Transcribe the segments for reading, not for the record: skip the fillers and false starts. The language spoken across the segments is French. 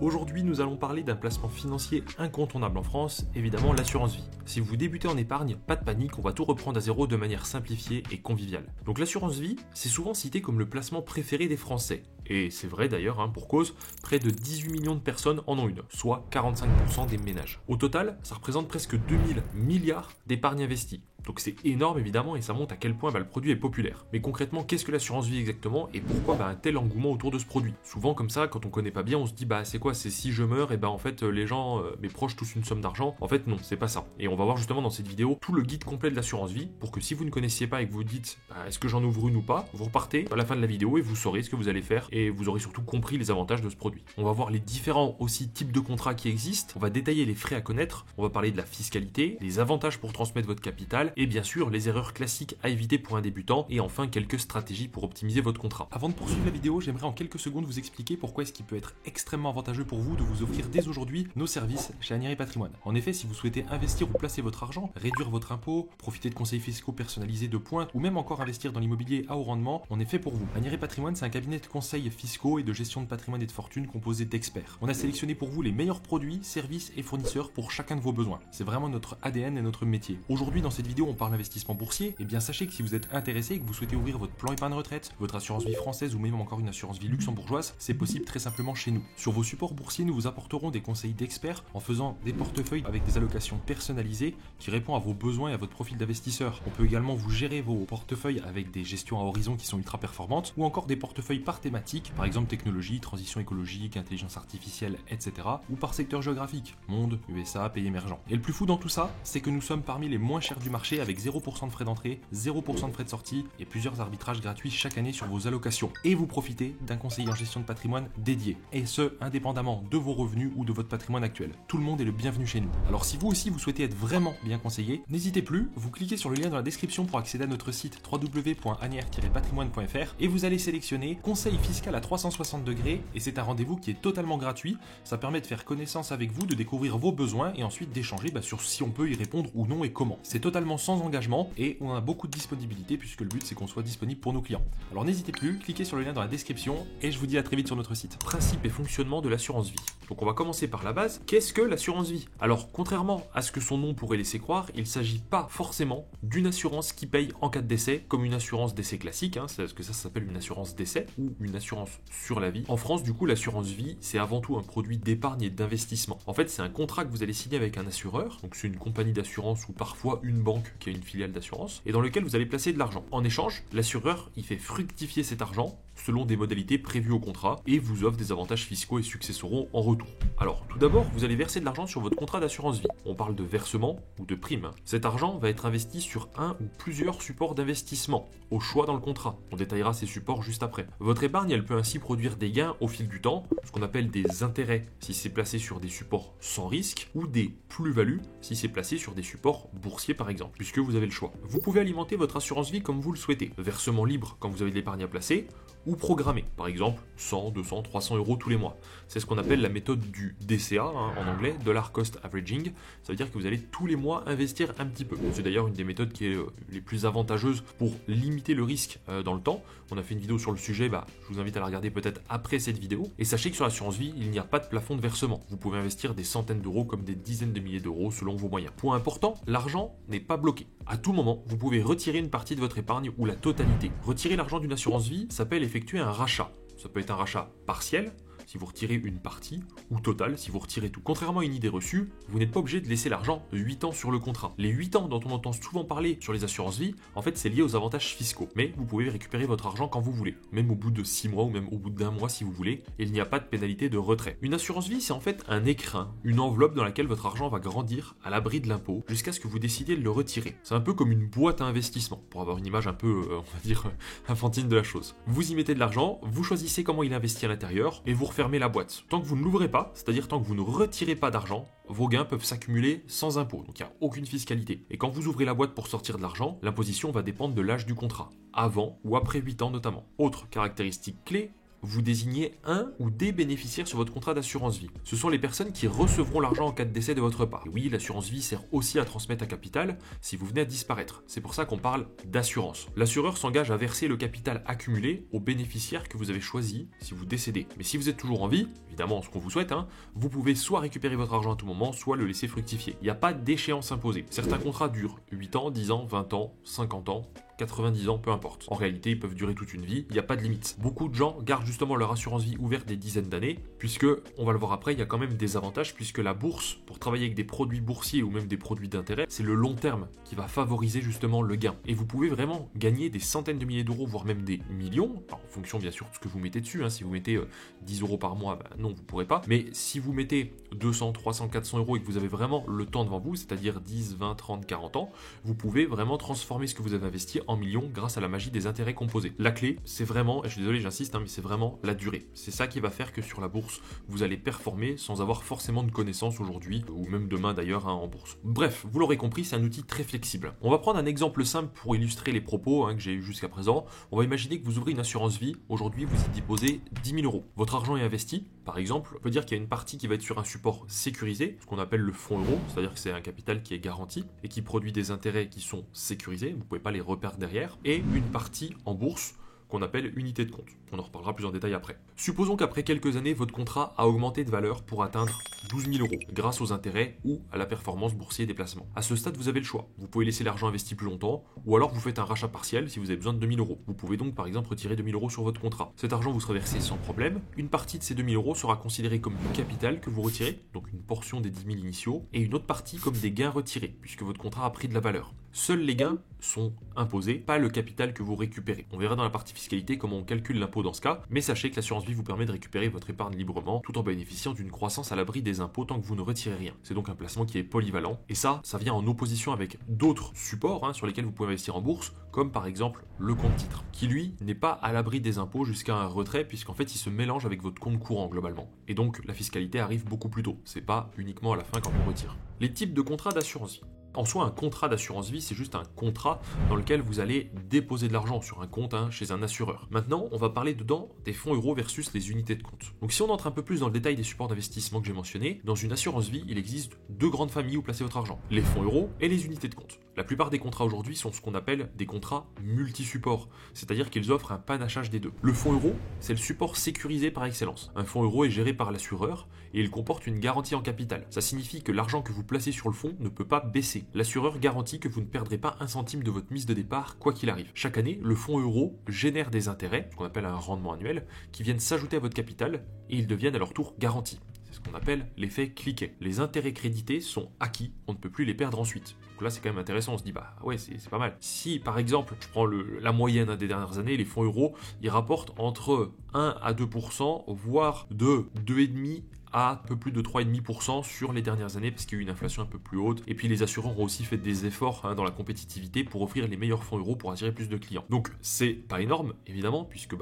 Aujourd'hui, nous allons parler d'un placement financier incontournable en France, évidemment l'assurance vie. Si vous débutez en épargne, pas de panique, on va tout reprendre à zéro de manière simplifiée et conviviale. Donc l'assurance vie, c'est souvent cité comme le placement préféré des Français. Et c'est vrai d'ailleurs, pour cause, près de 18 millions de personnes en ont une, soit 45% des ménages. Au total, ça représente presque 2000 milliards d'épargne investie. Donc c'est énorme évidemment et ça montre à quel point le produit est populaire. Mais concrètement, qu'est-ce que l'assurance vie exactement et pourquoi un tel engouement autour de ce produit? Souvent comme ça, quand on connaît pas bien, on se dit c'est quoi, c'est si je meurs et en fait les gens, mes proches touchent une somme d'argent. En fait non, c'est pas ça. Et on va voir justement dans cette vidéo tout le guide complet de l'assurance vie pour que si vous ne connaissiez pas et que vous dites est-ce que j'en ouvre une ou pas, vous repartez à la fin de la vidéo et vous saurez ce que vous allez faire et vous aurez surtout compris les avantages de ce produit. On va voir les différents aussi types de contrats qui existent, on va détailler les frais à connaître, on va parler de la fiscalité, les avantages pour transmettre votre capital et bien sûr les erreurs classiques à éviter pour un débutant et enfin quelques stratégies pour optimiser votre contrat. Avant de poursuivre la vidéo, j'aimerais en quelques secondes vous expliquer pourquoi est-ce qu'il peut être extrêmement avantageux pour vous de vous offrir dès aujourd'hui nos services chez Anieri Patrimoine. En effet, si vous souhaitez investir ou placer votre argent, réduire votre impôt, profiter de conseils fiscaux personnalisés de pointe ou même encore investir dans l'immobilier à haut rendement, on est fait pour vous. Anieri Patrimoine, c'est un cabinet de conseils fiscaux et de gestion de patrimoine et de fortune composé d'experts. On a sélectionné pour vous les meilleurs produits, services et fournisseurs pour chacun de vos besoins. C'est vraiment notre ADN et notre métier. Aujourd'hui, dans cette vidéo, on parle d'investissement boursier. Et bien sachez que si vous êtes intéressé et que vous souhaitez ouvrir votre plan épargne retraite, votre assurance vie française ou même encore une assurance vie luxembourgeoise, c'est possible très simplement chez nous. Sur vos supports boursiers, nous vous apporterons des conseils d'experts en faisant des portefeuilles avec des allocations personnalisées qui répondent à vos besoins et à votre profil d'investisseur. On peut également vous gérer vos portefeuilles avec des gestions à horizon qui sont ultra performantes ou encore des portefeuilles par thématique, par exemple technologie, transition écologique, intelligence artificielle, etc. ou par secteur géographique, monde, USA, pays émergents. Et le plus fou dans tout ça, c'est que nous sommes parmi les moins chers du marché avec 0% de frais d'entrée, 0% de frais de sortie et plusieurs arbitrages gratuits chaque année sur vos allocations. Et vous profitez d'un conseiller en gestion de patrimoine dédié. Et ce, indépendamment de vos revenus ou de votre patrimoine actuel. Tout le monde est le bienvenu chez nous. Alors si vous aussi vous souhaitez être vraiment bien conseillé, n'hésitez plus, vous cliquez sur le lien dans la description pour accéder à notre site www.anier-patrimoine.fr et vous allez sélectionner conseil fiscal à 360 degrés et c'est un rendez-vous qui est totalement gratuit. Ça permet de faire connaissance avec vous, de découvrir vos besoins et ensuite d'échanger sur si on peut y répondre ou non et comment. C'est totalement sans engagement et on a beaucoup de disponibilité puisque le but c'est qu'on soit disponible pour nos clients. Alors n'hésitez plus, cliquez sur le lien dans la description et je vous dis à très vite sur notre site. Principe et fonctionnement de l'assurance vie. Donc on va commencer par la base. Qu'est-ce que l'assurance vie? Alors contrairement à ce que son nom pourrait laisser croire, il ne s'agit pas forcément d'une assurance qui paye en cas de décès comme une assurance décès classique, c'est parce que ça s'appelle une assurance décès ou une assurance sur la vie. En France du coup l'assurance vie c'est avant tout un produit d'épargne et d'investissement. En fait c'est un contrat que vous allez signer avec un assureur, donc c'est une compagnie d'assurance ou parfois une banque qui a une filiale d'assurance et dans lequel vous allez placer de l'argent. En échange, l'assureur il fait fructifier cet argent selon des modalités prévues au contrat et vous offre des avantages fiscaux et successoraux en retour. Alors tout d'abord, vous allez verser de l'argent sur votre contrat d'assurance vie. On parle de versement ou de prime. Cet argent va être investi sur un ou plusieurs supports d'investissement, au choix dans le contrat. On détaillera ces supports juste après. Votre épargne, elle peut ainsi produire des gains au fil du temps, ce qu'on appelle des intérêts si c'est placé sur des supports sans risque, ou des plus-values si c'est placé sur des supports boursiers par exemple, puisque vous avez le choix. Vous pouvez alimenter votre assurance vie comme vous le souhaitez. Versement libre quand vous avez de l'épargne à placer, ou programmé, par exemple 100, 200, 300 euros tous les mois. C'est ce qu'on appelle la méthode du DCA en anglais, Dollar Cost Averaging. Ça veut dire que vous allez tous les mois investir un petit peu. C'est d'ailleurs une des méthodes qui est les plus avantageuses pour limiter le risque dans le temps. On a fait une vidéo sur le sujet, je vous invite à la regarder peut-être après cette vidéo. Et sachez que sur l'assurance vie, il n'y a pas de plafond de versement. Vous pouvez investir des centaines d'euros comme des dizaines de milliers d'euros selon vos moyens. Point important, l'argent n'est pas bloqué. À tout moment, vous pouvez retirer une partie de votre épargne ou la totalité. Retirer l'argent d'une assurance vie s'appelle effectuer un rachat. Ça peut être un rachat partiel, si vous retirez une partie, ou total, si vous retirez tout. Contrairement à une idée reçue, vous n'êtes pas obligé de laisser l'argent 8 ans sur le contrat. Les 8 ans dont on entend souvent parler sur les assurances vie, en fait c'est lié aux avantages fiscaux. Mais vous pouvez récupérer votre argent quand vous voulez, même au bout de 6 mois ou même au bout d'1 mois si vous voulez, et il n'y a pas de pénalité de retrait. Une assurance vie c'est en fait un écrin, une enveloppe dans laquelle votre argent va grandir à l'abri de l'impôt, jusqu'à ce que vous décidiez de le retirer. C'est un peu comme une boîte à investissement, pour avoir une image un peu, on va dire, infantile de la chose. Vous y mettez de l'argent, vous choisissez comment il investit à l'intérieur, et vous refermez la boîte. Tant que vous ne l'ouvrez pas, c'est-à-dire tant que vous ne retirez pas d'argent, vos gains peuvent s'accumuler sans impôt, donc il n'y a aucune fiscalité. Et quand vous ouvrez la boîte pour sortir de l'argent, l'imposition va dépendre de l'âge du contrat, avant ou après 8 ans notamment. Autre caractéristique clé, vous désignez un ou des bénéficiaires sur votre contrat d'assurance vie. Ce sont les personnes qui recevront l'argent en cas de décès de votre part. Et oui, l'assurance vie sert aussi à transmettre un capital si vous venez à disparaître. C'est pour ça qu'on parle d'assurance. L'assureur s'engage à verser le capital accumulé aux bénéficiaires que vous avez choisi si vous décédez. Mais si vous êtes toujours en vie, évidemment ce qu'on vous souhaite, vous pouvez soit récupérer votre argent à tout moment, soit le laisser fructifier. Il n'y a pas d'échéance imposée. Certains contrats durent 8 ans, 10 ans, 20 ans, 50 ans, 90 ans, peu importe. En réalité, ils peuvent durer toute une vie, il n'y a pas de limite. Beaucoup de gens gardent justement leur assurance vie ouverte des dizaines d'années, puisque, on va le voir après, il y a quand même des avantages, puisque la bourse, pour travailler avec des produits boursiers ou même des produits d'intérêt, c'est le long terme qui va favoriser justement le gain. Et vous pouvez vraiment gagner des centaines de milliers d'euros, voire même des millions, en fonction bien sûr de ce que vous mettez dessus. Si vous mettez 10 euros par mois, non, vous ne pourrez pas. Mais si vous mettez 200, 300, 400 euros et que vous avez vraiment le temps devant vous, c'est-à-dire 10, 20, 30, 40 ans, vous pouvez vraiment transformer ce que vous avez investi en millions grâce à la magie des intérêts composés. La clé, c'est vraiment, et je suis désolé, j'insiste, mais c'est vraiment la durée. C'est ça qui va faire que sur la bourse, vous allez performer sans avoir forcément de connaissances aujourd'hui, ou même demain d'ailleurs en bourse. Bref, vous l'aurez compris, c'est un outil très flexible. On va prendre un exemple simple pour illustrer les propos que j'ai eu jusqu'à présent. On va imaginer que vous ouvrez une assurance vie. Aujourd'hui, vous y déposez 10 000 euros. Votre argent est investi. Par exemple, on peut dire qu'il y a une partie qui va être sur un support sécurisé, ce qu'on appelle le fonds euro, c'est-à-dire que c'est un capital qui est garanti et qui produit des intérêts qui sont sécurisés, vous ne pouvez pas les reperdre derrière, et une partie en bourse qu'on appelle unité de compte. On en reparlera plus en détail après. Supposons qu'après quelques années, votre contrat a augmenté de valeur pour atteindre 12 000 euros grâce aux intérêts ou à la performance boursier des placements. À ce stade, vous avez le choix. Vous pouvez laisser l'argent investi plus longtemps ou alors vous faites un rachat partiel si vous avez besoin de 2 000 euros. Vous pouvez donc par exemple retirer 2 000 euros sur votre contrat. Cet argent vous sera versé sans problème. Une partie de ces 2 000 euros sera considérée comme du capital que vous retirez, donc une portion des 10 000 initiaux, et une autre partie comme des gains retirés, puisque votre contrat a pris de la valeur. Seuls les gains sont imposés, pas le capital que vous récupérez. On verra dans la partie fiscalité comment on calcule l'impôt dans ce cas, mais sachez que l'assurance vie vous permet de récupérer votre épargne librement tout en bénéficiant d'une croissance à l'abri des impôts tant que vous ne retirez rien. C'est donc un placement qui est polyvalent, et ça vient en opposition avec d'autres supports sur lesquels vous pouvez investir en bourse, comme par exemple le compte titre, qui lui n'est pas à l'abri des impôts jusqu'à un retrait, puisqu'en fait il se mélange avec votre compte courant globalement. Et donc la fiscalité arrive beaucoup plus tôt, c'est pas uniquement à la fin quand on retire. Les types de contrats d'assurance vie. En soi, un contrat d'assurance vie, c'est juste un contrat dans lequel vous allez déposer de l'argent sur un compte chez un assureur. Maintenant, on va parler dedans des fonds euros versus les unités de compte. Donc si on entre un peu plus dans le détail des supports d'investissement que j'ai mentionnés, dans une assurance vie, il existe deux grandes familles où placer votre argent, les fonds euros et les unités de compte. La plupart des contrats aujourd'hui sont ce qu'on appelle des contrats multi-supports, c'est-à-dire qu'ils offrent un panachage des deux. Le fonds euro, c'est le support sécurisé par excellence. Un fonds euro est géré par l'assureur et il comporte une garantie en capital. Ça signifie que l'argent que vous placez sur le fonds ne peut pas baisser. L'assureur garantit que vous ne perdrez pas un centime de votre mise de départ, quoi qu'il arrive. Chaque année, le fonds euro génère des intérêts, ce qu'on appelle un rendement annuel, qui viennent s'ajouter à votre capital et ils deviennent à leur tour garantis. C'est ce qu'on appelle l'effet cliquet. Les intérêts crédités sont acquis, on ne peut plus les perdre ensuite. Donc là, c'est quand même intéressant, on se dit, ouais, c'est pas mal. Si, par exemple, je prends la moyenne des dernières années, les fonds euros, ils rapportent entre 1 à 2%, voire de 2,5% à un peu plus de 3,5% sur les dernières années parce qu'il y a eu une inflation un peu plus haute. Et puis les assureurs ont aussi fait des efforts dans la compétitivité pour offrir les meilleurs fonds euros pour attirer plus de clients. Donc c'est pas énorme évidemment puisque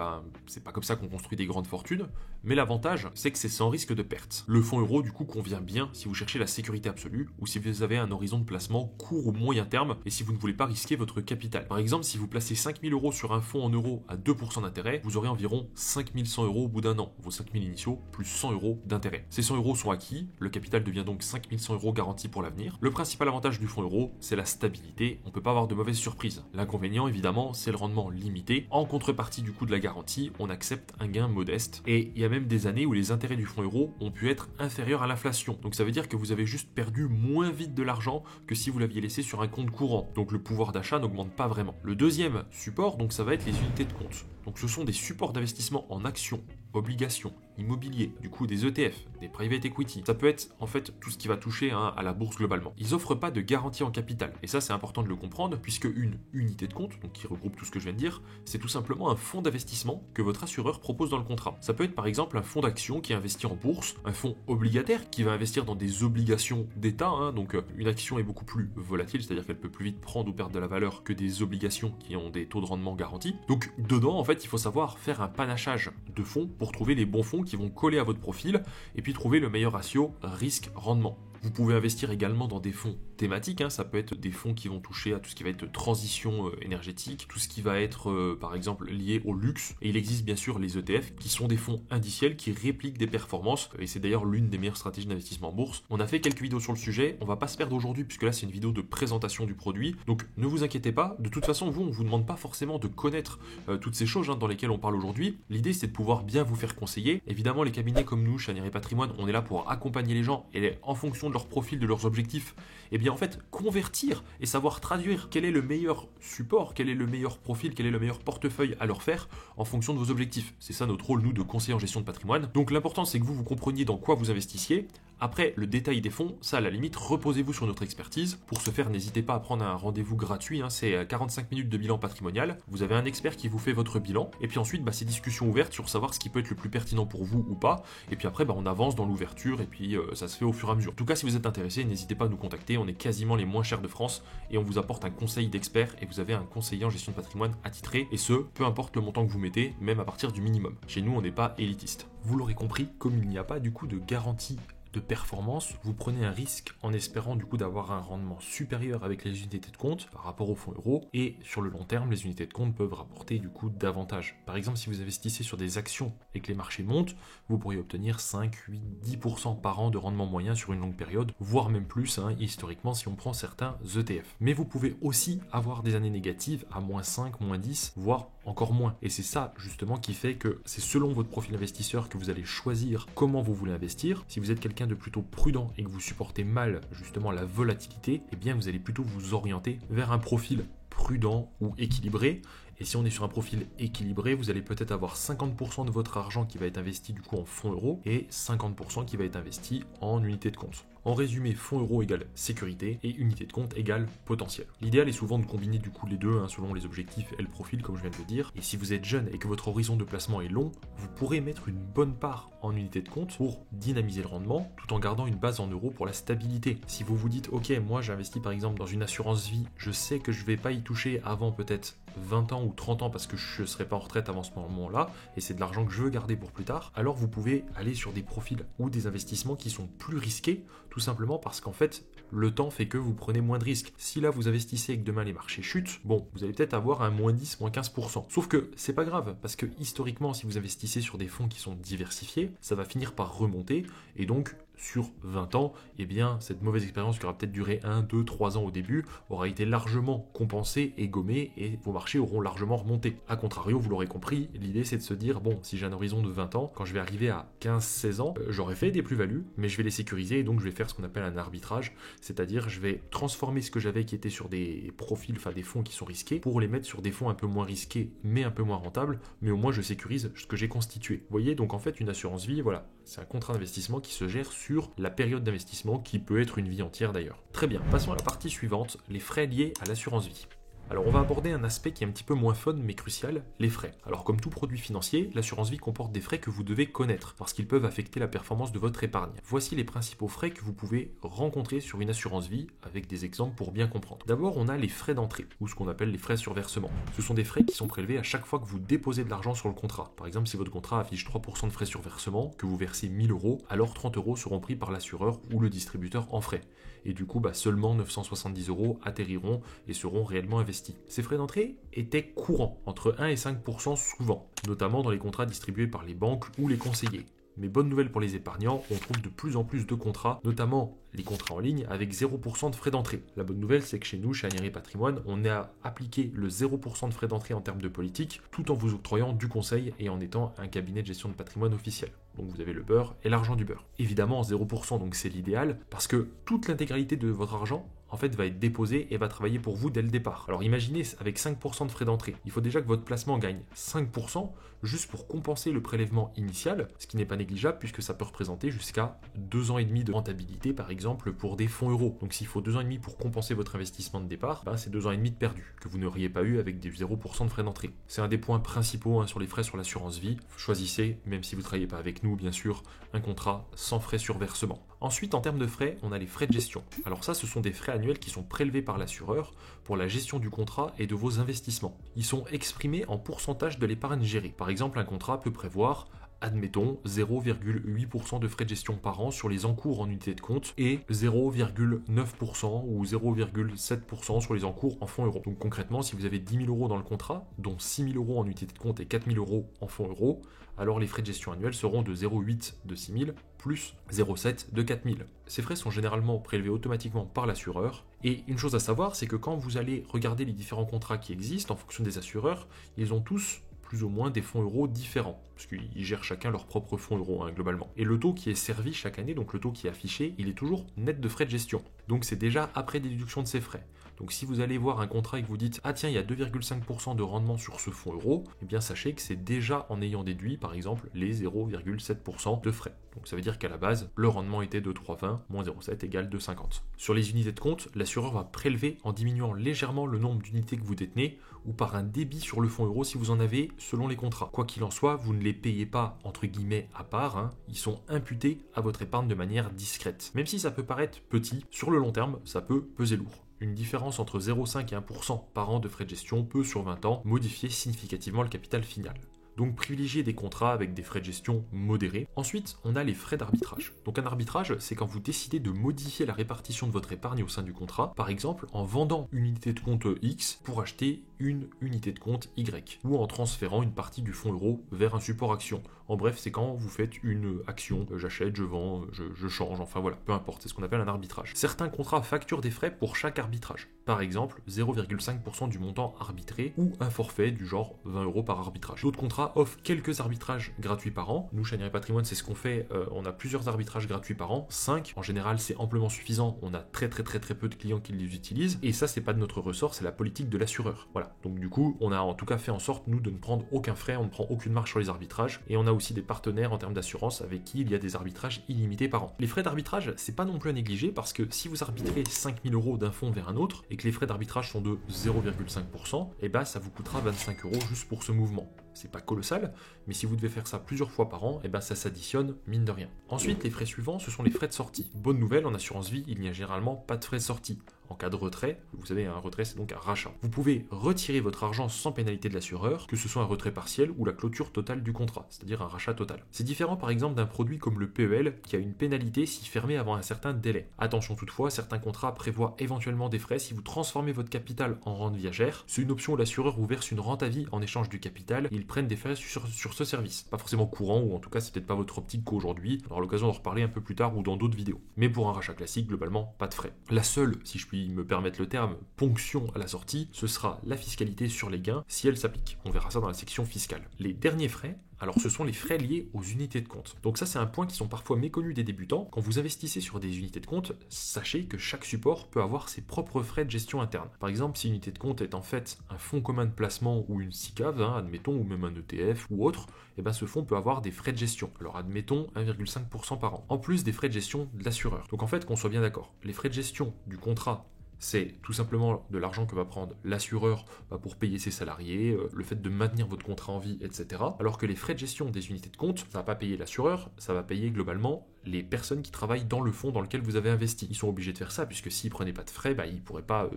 c'est pas comme ça qu'on construit des grandes fortunes, mais l'avantage c'est que c'est sans risque de perte. Le fonds euro du coup convient bien si vous cherchez la sécurité absolue ou si vous avez un horizon de placement court ou moyen terme et si vous ne voulez pas risquer votre capital. Par exemple, si vous placez 5 000 euros sur un fonds en euros à 2% d'intérêt, vous aurez environ 5 100 euros au bout d'un an, vos 5 000 initiaux plus 100 euros d'intérêt. Ces 100 euros sont acquis, le capital devient donc 5 100 euros garantis pour l'avenir. Le principal avantage du fonds euro, c'est la stabilité, on ne peut pas avoir de mauvaises surprises. L'inconvénient évidemment, c'est le rendement limité. En contrepartie du coût de la garantie, on accepte un gain modeste. Et il y a même des années où les intérêts du fonds euro ont pu être inférieurs à l'inflation. Donc ça veut dire que vous avez juste perdu moins vite de l'argent que si vous l'aviez laissé sur un compte courant. Donc le pouvoir d'achat n'augmente pas vraiment. Le deuxième support, donc ça va être les unités de compte. Donc ce sont des supports d'investissement en actions, obligations, immobilier, du coup des ETF, des private equity. Ça peut être en fait tout ce qui va toucher à la bourse globalement. Ils offrent pas de garantie en capital. Et ça c'est important de le comprendre puisque une unité de compte, donc qui regroupe tout ce que je viens de dire, c'est tout simplement un fonds d'investissement que votre assureur propose dans le contrat. Ça peut être par exemple un fonds d'action qui investit en bourse, un fonds obligataire qui va investir dans des obligations d'État. Donc une action est beaucoup plus volatile, c'est-à-dire qu'elle peut plus vite prendre ou perdre de la valeur que des obligations qui ont des taux de rendement garantis. Donc dedans en fait il faut savoir faire un panachage de fonds pour trouver les bons fonds qui vont coller à votre profil et puis trouver le meilleur ratio risque-rendement. Vous pouvez investir également dans des fonds thématiques, hein. Ça peut être des fonds qui vont toucher à tout ce qui va être transition énergétique, tout ce qui va être par exemple lié au luxe. Et il existe bien sûr les ETF qui sont des fonds indiciels qui répliquent des performances, et c'est d'ailleurs l'une des meilleures stratégies d'investissement en bourse. On a fait quelques vidéos sur le sujet, on va pas se perdre aujourd'hui puisque là c'est une vidéo de présentation du produit, donc ne vous inquiétez pas, de toute façon on vous demande pas forcément de connaître toutes ces choses dans lesquelles on parle aujourd'hui. L'idée c'est de pouvoir bien vous faire conseiller. Évidemment les cabinets comme nous, Chaniere Patrimoine, on est là pour accompagner les gens et en fonction de leur profil, de leurs objectifs, et bien en fait convertir et savoir traduire quel est le meilleur support, quel est le meilleur profil, quel est le meilleur portefeuille à leur faire en fonction de vos objectifs. C'est ça notre rôle nous de conseiller en gestion de patrimoine. Donc l'important c'est que vous compreniez dans quoi vous investissiez. Après, le détail des fonds, ça à la limite, reposez-vous sur notre expertise. Pour ce faire, n'hésitez pas à prendre un rendez-vous gratuit, c'est 45 minutes de bilan patrimonial. Vous avez un expert qui vous fait votre bilan, et puis ensuite, c'est discussion ouverte sur savoir ce qui peut être le plus pertinent pour vous ou pas. Et puis après, on avance dans l'ouverture, et puis ça se fait au fur et à mesure. En tout cas, si vous êtes intéressé, n'hésitez pas à nous contacter, on est quasiment les moins chers de France, et on vous apporte un conseil d'expert, et vous avez un conseiller en gestion de patrimoine attitré, et ce, peu importe le montant que vous mettez, même à partir du minimum. Chez nous, on n'est pas élitiste. Vous l'aurez compris, comme il n'y a pas du coup de garantie de performance, vous prenez un risque en espérant du coup d'avoir un rendement supérieur avec les unités de compte par rapport au fonds euro, et sur le long terme les unités de compte peuvent rapporter du coup davantage. Par exemple, si vous investissez sur des actions et que les marchés montent, vous pourriez obtenir 5, 8, 10% par an de rendement moyen sur une longue période, voire même plus historiquement si on prend certains ETF. Mais vous pouvez aussi avoir des années négatives à -5, -10, voire encore moins. Et c'est ça justement qui fait que c'est selon votre profil investisseur que vous allez choisir comment vous voulez investir. Si vous êtes quelqu'un de plutôt prudent et que vous supportez mal justement la volatilité, eh bien vous allez plutôt vous orienter vers un profil prudent ou équilibré. Et si on est sur un profil équilibré, vous allez peut-être avoir 50% de votre argent qui va être investi du coup en fonds euros et 50% qui va être investi en unités de compte. En résumé, fonds euros égale sécurité et unité de compte égale potentiel. L'idéal est souvent de combiner du coup les deux selon les objectifs et le profil comme je viens de le dire. Et si vous êtes jeune et que votre horizon de placement est long, vous pourrez mettre une bonne part en unité de compte pour dynamiser le rendement tout en gardant une base en euros pour la stabilité. Si vous vous dites ok, moi j'investis par exemple dans une assurance vie, je sais que je vais pas y toucher avant peut-être 20 ans ou 30 ans parce que je ne serai pas en retraite avant ce moment-là et c'est de l'argent que je veux garder pour plus tard, alors vous pouvez aller sur des profils ou des investissements qui sont plus risqués, tout simplement parce qu'en fait le temps fait que vous prenez moins de risques. Si là vous investissez et que demain les marchés chutent, bon, vous allez peut-être avoir un -10, -15%. Sauf que c'est pas grave, parce que historiquement, si vous investissez sur des fonds qui sont diversifiés, ça va finir par remonter, et donc sur 20 ans, eh bien, cette mauvaise expérience qui aura peut-être duré 1, 2, 3 ans au début, aura été largement compensée et gommée, et vos marchés auront largement remonté. A contrario, vous l'aurez compris, l'idée c'est de se dire, bon, si j'ai un horizon de 20 ans, quand je vais arriver à 15-16 ans, j'aurai fait des plus-values, mais je vais les sécuriser, et donc je vais faire ce qu'on appelle un arbitrage, c'est-à-dire je vais transformer ce que j'avais qui était sur des profils, enfin des fonds qui sont risqués, pour les mettre sur des fonds un peu moins risqués, mais un peu moins rentables, mais au moins je sécurise ce que j'ai constitué. Vous voyez, donc en fait, une assurance vie, voilà, c'est un contrat d'investissement qui se gère sur la période d'investissement, qui peut être une vie entière d'ailleurs. Très bien, passons à la partie suivante, les frais liés à l'assurance vie. Alors on va aborder un aspect qui est un petit peu moins fun mais crucial, les frais. Alors comme tout produit financier, l'assurance vie comporte des frais que vous devez connaître parce qu'ils peuvent affecter la performance de votre épargne. Voici les principaux frais que vous pouvez rencontrer sur une assurance vie avec des exemples pour bien comprendre. D'abord on a les frais d'entrée ou ce qu'on appelle les frais sur versement. Ce sont des frais qui sont prélevés à chaque fois que vous déposez de l'argent sur le contrat. Par exemple si votre contrat affiche 3% de frais sur versement, que vous versez 1000 €, alors 30 € seront pris par l'assureur ou le distributeur en frais. Et du coup seulement 970 € atterriront et seront réellement investis. Ces frais d'entrée étaient courants, entre 1 et 5% souvent, notamment dans les contrats distribués par les banques ou les conseillers. Mais bonne nouvelle pour les épargnants, on trouve de plus en plus de contrats, notamment les contrats en ligne avec 0% de frais d'entrée. La bonne nouvelle, c'est que chez nous, chez Chaniere Patrimoine, on a appliqué le 0% de frais d'entrée en termes de politique, tout en vous octroyant du conseil et en étant un cabinet de gestion de patrimoine officiel. Donc vous avez le beurre et l'argent du beurre. Évidemment, 0%, donc c'est l'idéal, parce que toute l'intégralité de votre argent, en fait, va être déposé et va travailler pour vous dès le départ. Alors imaginez, avec 5% de frais d'entrée, il faut déjà que votre placement gagne 5% juste pour compenser le prélèvement initial, ce qui n'est pas négligeable puisque ça peut représenter jusqu'à 2 ans et demi de rentabilité, par exemple, pour des fonds euros. Donc s'il faut 2 ans et demi pour compenser votre investissement de départ, c'est 2 ans et demi de perdu, que vous n'auriez pas eu avec des 0% de frais d'entrée. C'est un des points principaux sur les frais sur l'assurance vie. Choisissez, même si vous ne travaillez pas avec nous, bien sûr, un contrat sans frais sur versement. Ensuite, en termes de frais, on a les frais de gestion. Alors ça, ce sont des frais annuels qui sont prélevés par l'assureur pour la gestion du contrat et de vos investissements. Ils sont exprimés en pourcentage de l'épargne gérée. Par exemple, un contrat peut prévoir admettons 0,8% de frais de gestion par an sur les encours en unité de compte et 0,9% ou 0,7% sur les encours en fonds euros. Donc concrètement, si vous avez 10 000 euros dans le contrat, dont 6 000 euros en unité de compte et 4 000 euros en fonds euros, alors les frais de gestion annuels seront de 0,8 de 6 000 plus 0,7 de 4 000. Ces frais sont généralement prélevés automatiquement par l'assureur. Et une chose à savoir, c'est que quand vous allez regarder les différents contrats qui existent en fonction des assureurs, ils ont tous plus ou moins des fonds euros différents, parce qu'ils gèrent chacun leurs propres fonds euros globalement. Et le taux qui est servi chaque année, donc le taux qui est affiché, il est toujours net de frais de gestion. Donc c'est déjà après déduction de ces frais. Donc si vous allez voir un contrat et que vous dites « Ah tiens, il y a 2,5% de rendement sur ce fonds euro », eh bien sachez que c'est déjà en ayant déduit, par exemple, les 0,7% de frais. Donc ça veut dire qu'à la base, le rendement était de 3,20, moins 0,7 égale 2,50. Sur les unités de compte, l'assureur va prélever en diminuant légèrement le nombre d'unités que vous détenez ou par un débit sur le fonds euro si vous en avez selon les contrats. Quoi qu'il en soit, vous ne les payez pas entre guillemets à part, ils sont imputés à votre épargne de manière discrète. Même si ça peut paraître petit, sur le long terme, ça peut peser lourd. Une différence entre 0,5 et 1% par an de frais de gestion peut, sur 20 ans, modifier significativement le capital final. Donc privilégiez des contrats avec des frais de gestion modérés. Ensuite, on a les frais d'arbitrage. Donc un arbitrage, c'est quand vous décidez de modifier la répartition de votre épargne au sein du contrat, par exemple en vendant une unité de compte X pour acheter une unité de compte Y, ou en transférant une partie du fonds euro vers un support action. En bref, c'est quand vous faites une action, j'achète, je vends, je change, enfin voilà, peu importe, c'est ce qu'on appelle un arbitrage. Certains contrats facturent des frais pour chaque arbitrage. Par exemple, 0,5% du montant arbitré ou un forfait du genre 20 euros par arbitrage. D'autres contrats offrent quelques arbitrages gratuits par an. Nous, chez Neri Patrimoine, c'est ce qu'on fait. On a plusieurs arbitrages gratuits par an, 5. En général, c'est amplement suffisant. On a très peu de clients qui les utilisent. Et ça, c'est pas de notre ressort, c'est la politique de l'assureur. Voilà. Donc du coup, on a en tout cas fait en sorte, nous, de ne prendre aucun frais, on ne prend aucune marge sur les arbitrages. Et on a aussi des partenaires en termes d'assurance avec qui il y a des arbitrages illimités par an. Les frais d'arbitrage, c'est pas non plus à négliger parce que si vous arbitrez 5 000 euros d'un fonds vers un autre et que les frais d'arbitrage sont de 0,5%, et bah ça vous coûtera 25 euros juste pour ce mouvement. C'est pas colossal, mais si vous devez faire ça plusieurs fois par an, et ben ça s'additionne mine de rien. Ensuite, les frais suivants, ce sont les frais de sortie. Bonne nouvelle, en assurance vie, il n'y a généralement pas de frais de sortie. En cas de retrait, vous savez, un retrait c'est donc un rachat. Vous pouvez retirer votre argent sans pénalité de l'assureur, que ce soit un retrait partiel ou la clôture totale du contrat, c'est-à-dire un rachat total. C'est différent par exemple d'un produit comme le PEL qui a une pénalité si fermé avant un certain délai. Attention toutefois, certains contrats prévoient éventuellement des frais si vous transformez votre capital en rente viagère. C'est une option où l'assureur vous verse une rente à vie en échange du capital. Ils prennent des frais sur ce service. Pas forcément courant, ou en tout cas c'est peut-être pas votre optique qu'aujourd'hui. On aura l'occasion d'en reparler un peu plus tard ou dans d'autres vidéos. Mais pour un rachat classique, globalement, pas de frais. La seule, si je puis me permettre le terme, ponction à la sortie, ce sera la fiscalité sur les gains si elle s'applique. On verra ça dans la section fiscale. Les derniers frais, alors ce sont les frais liés aux unités de compte. Donc ça c'est un point qui sont parfois méconnus des débutants. Quand vous investissez sur des unités de compte, sachez que chaque support peut avoir ses propres frais de gestion interne. Par exemple, si une unité de compte est en fait un fonds commun de placement ou une SICAV, admettons, ou même un ETF ou autre, et ben ce fonds peut avoir des frais de gestion. Alors admettons 1,5% par an, en plus des frais de gestion de l'assureur. Donc en fait, qu'on soit bien d'accord, les frais de gestion du contrat, c'est tout simplement de l'argent que va prendre l'assureur pour payer ses salariés, le fait de maintenir votre contrat en vie, etc. Alors que les frais de gestion des unités de compte, ça ne va pas payer l'assureur, ça va payer globalement les personnes qui travaillent dans le fonds dans lequel vous avez investi. Ils sont obligés de faire ça, puisque s'ils ne prenaient pas de frais, ils ne pourraient pas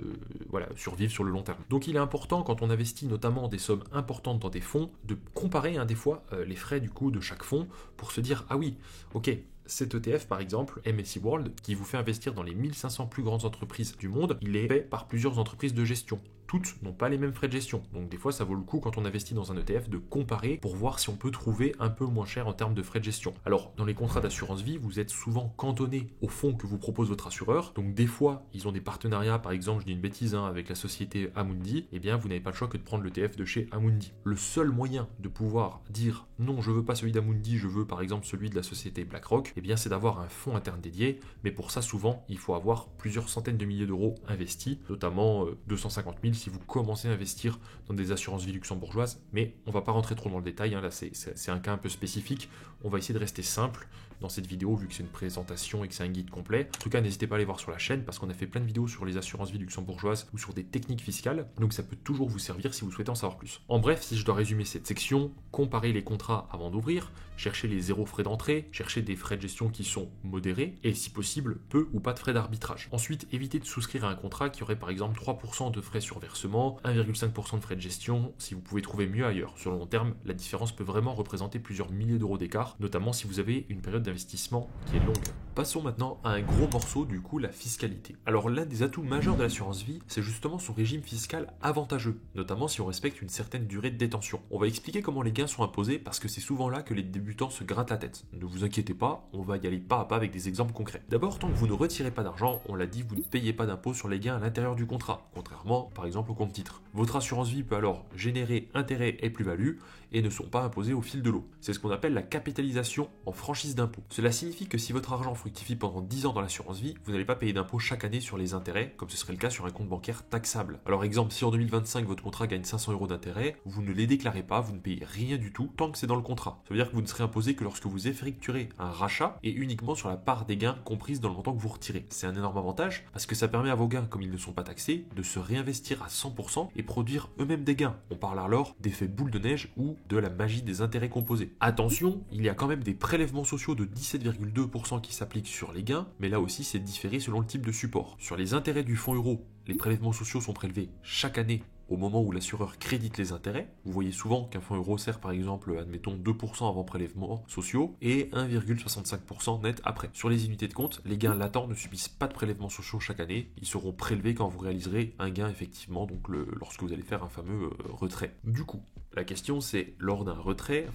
survivre sur le long terme. Donc il est important, quand on investit notamment des sommes importantes dans des fonds, de comparer des fois les frais du coup de chaque fonds pour se dire, ah oui, ok, cet ETF par exemple, MSCI World, qui vous fait investir dans les 1500 plus grandes entreprises du monde, il est fait par plusieurs entreprises de gestion. Toutes n'ont pas les mêmes frais de gestion. Donc des fois, ça vaut le coup quand on investit dans un ETF de comparer pour voir si on peut trouver un peu moins cher en termes de frais de gestion. Alors, dans les contrats d'assurance vie, vous êtes souvent cantonné au fonds que vous propose votre assureur. Donc des fois, ils ont des partenariats, par exemple, je dis une bêtise, avec la société Amundi. Eh bien, vous n'avez pas le choix que de prendre l'ETF de chez Amundi. Le seul moyen de pouvoir dire non, je veux pas celui d'Amundi, je veux par exemple celui de la société BlackRock, eh bien, c'est d'avoir un fonds interne dédié. Mais pour ça, souvent, il faut avoir plusieurs centaines de milliers d'euros investis, notamment 250 000 si vous commencez à investir dans des assurances vie luxembourgeoises, mais on va pas rentrer trop dans le détail, là c'est un cas un peu spécifique, on va essayer de rester simple, dans cette vidéo vu que c'est une présentation et que c'est un guide complet. En tout cas, n'hésitez pas à aller voir sur la chaîne parce qu'on a fait plein de vidéos sur les assurances vie luxembourgeoises ou sur des techniques fiscales, donc ça peut toujours vous servir si vous souhaitez en savoir plus. En bref, si je dois résumer cette section, comparez les contrats avant d'ouvrir, cherchez les zéro frais d'entrée, cherchez des frais de gestion qui sont modérés et si possible, peu ou pas de frais d'arbitrage. Ensuite, évitez de souscrire à un contrat qui aurait par exemple 3% de frais sur versement, 1,5% de frais de gestion si vous pouvez trouver mieux ailleurs. Sur le long terme, la différence peut vraiment représenter plusieurs milliers d'euros d'écart, notamment si vous avez une période d'investissement qui est longue. Passons maintenant à un gros morceau, du coup, la fiscalité. Alors l'un des atouts majeurs de l'assurance vie, c'est justement son régime fiscal avantageux, notamment si on respecte une certaine durée de détention. On va expliquer comment les gains sont imposés parce que c'est souvent là que les débutants se grattent la tête. Ne vous inquiétez pas, on va y aller pas à pas avec des exemples concrets. D'abord, tant que vous ne retirez pas d'argent, on l'a dit, vous ne payez pas d'impôt sur les gains à l'intérieur du contrat, contrairement par exemple au compte titre. Votre assurance vie peut alors générer intérêts et plus-value et ne sont pas imposés au fil de l'eau. C'est ce qu'on appelle la capitalisation en franchise d'impôt. Cela signifie que si votre argent fructifie pendant 10 ans dans l'assurance vie, vous n'allez pas payer d'impôt chaque année sur les intérêts, comme ce serait le cas sur un compte bancaire taxable. Alors exemple, si en 2025 votre contrat gagne 500 euros d'intérêt, vous ne les déclarez pas, vous ne payez rien du tout tant que c'est dans le contrat. Ça veut dire que vous ne serez imposé que lorsque vous effectuerez un rachat et uniquement sur la part des gains comprise dans le montant que vous retirez. C'est un énorme avantage parce que ça permet à vos gains, comme ils ne sont pas taxés, de se réinvestir à 100% et produire eux-mêmes des gains. On parle alors d'effet boule de neige ou de la magie des intérêts composés. Attention, il y a quand même des prélèvements sociaux de 17,2% qui s'appliquent sur les gains, mais là aussi c'est différé selon le type de support. Sur les intérêts du fonds euro, les prélèvements sociaux sont prélevés chaque année au moment où l'assureur crédite les intérêts. Vous voyez souvent qu'un fonds euro sert par exemple, admettons, 2% avant prélèvements sociaux et 1,65% net après. Sur les unités de compte, les gains latents ne subissent pas de prélèvements sociaux chaque année. Ils seront prélevés quand vous réaliserez un gain effectivement, donc lorsque vous allez faire un fameux retrait. Du coup, la question c'est, lors d'un retrait,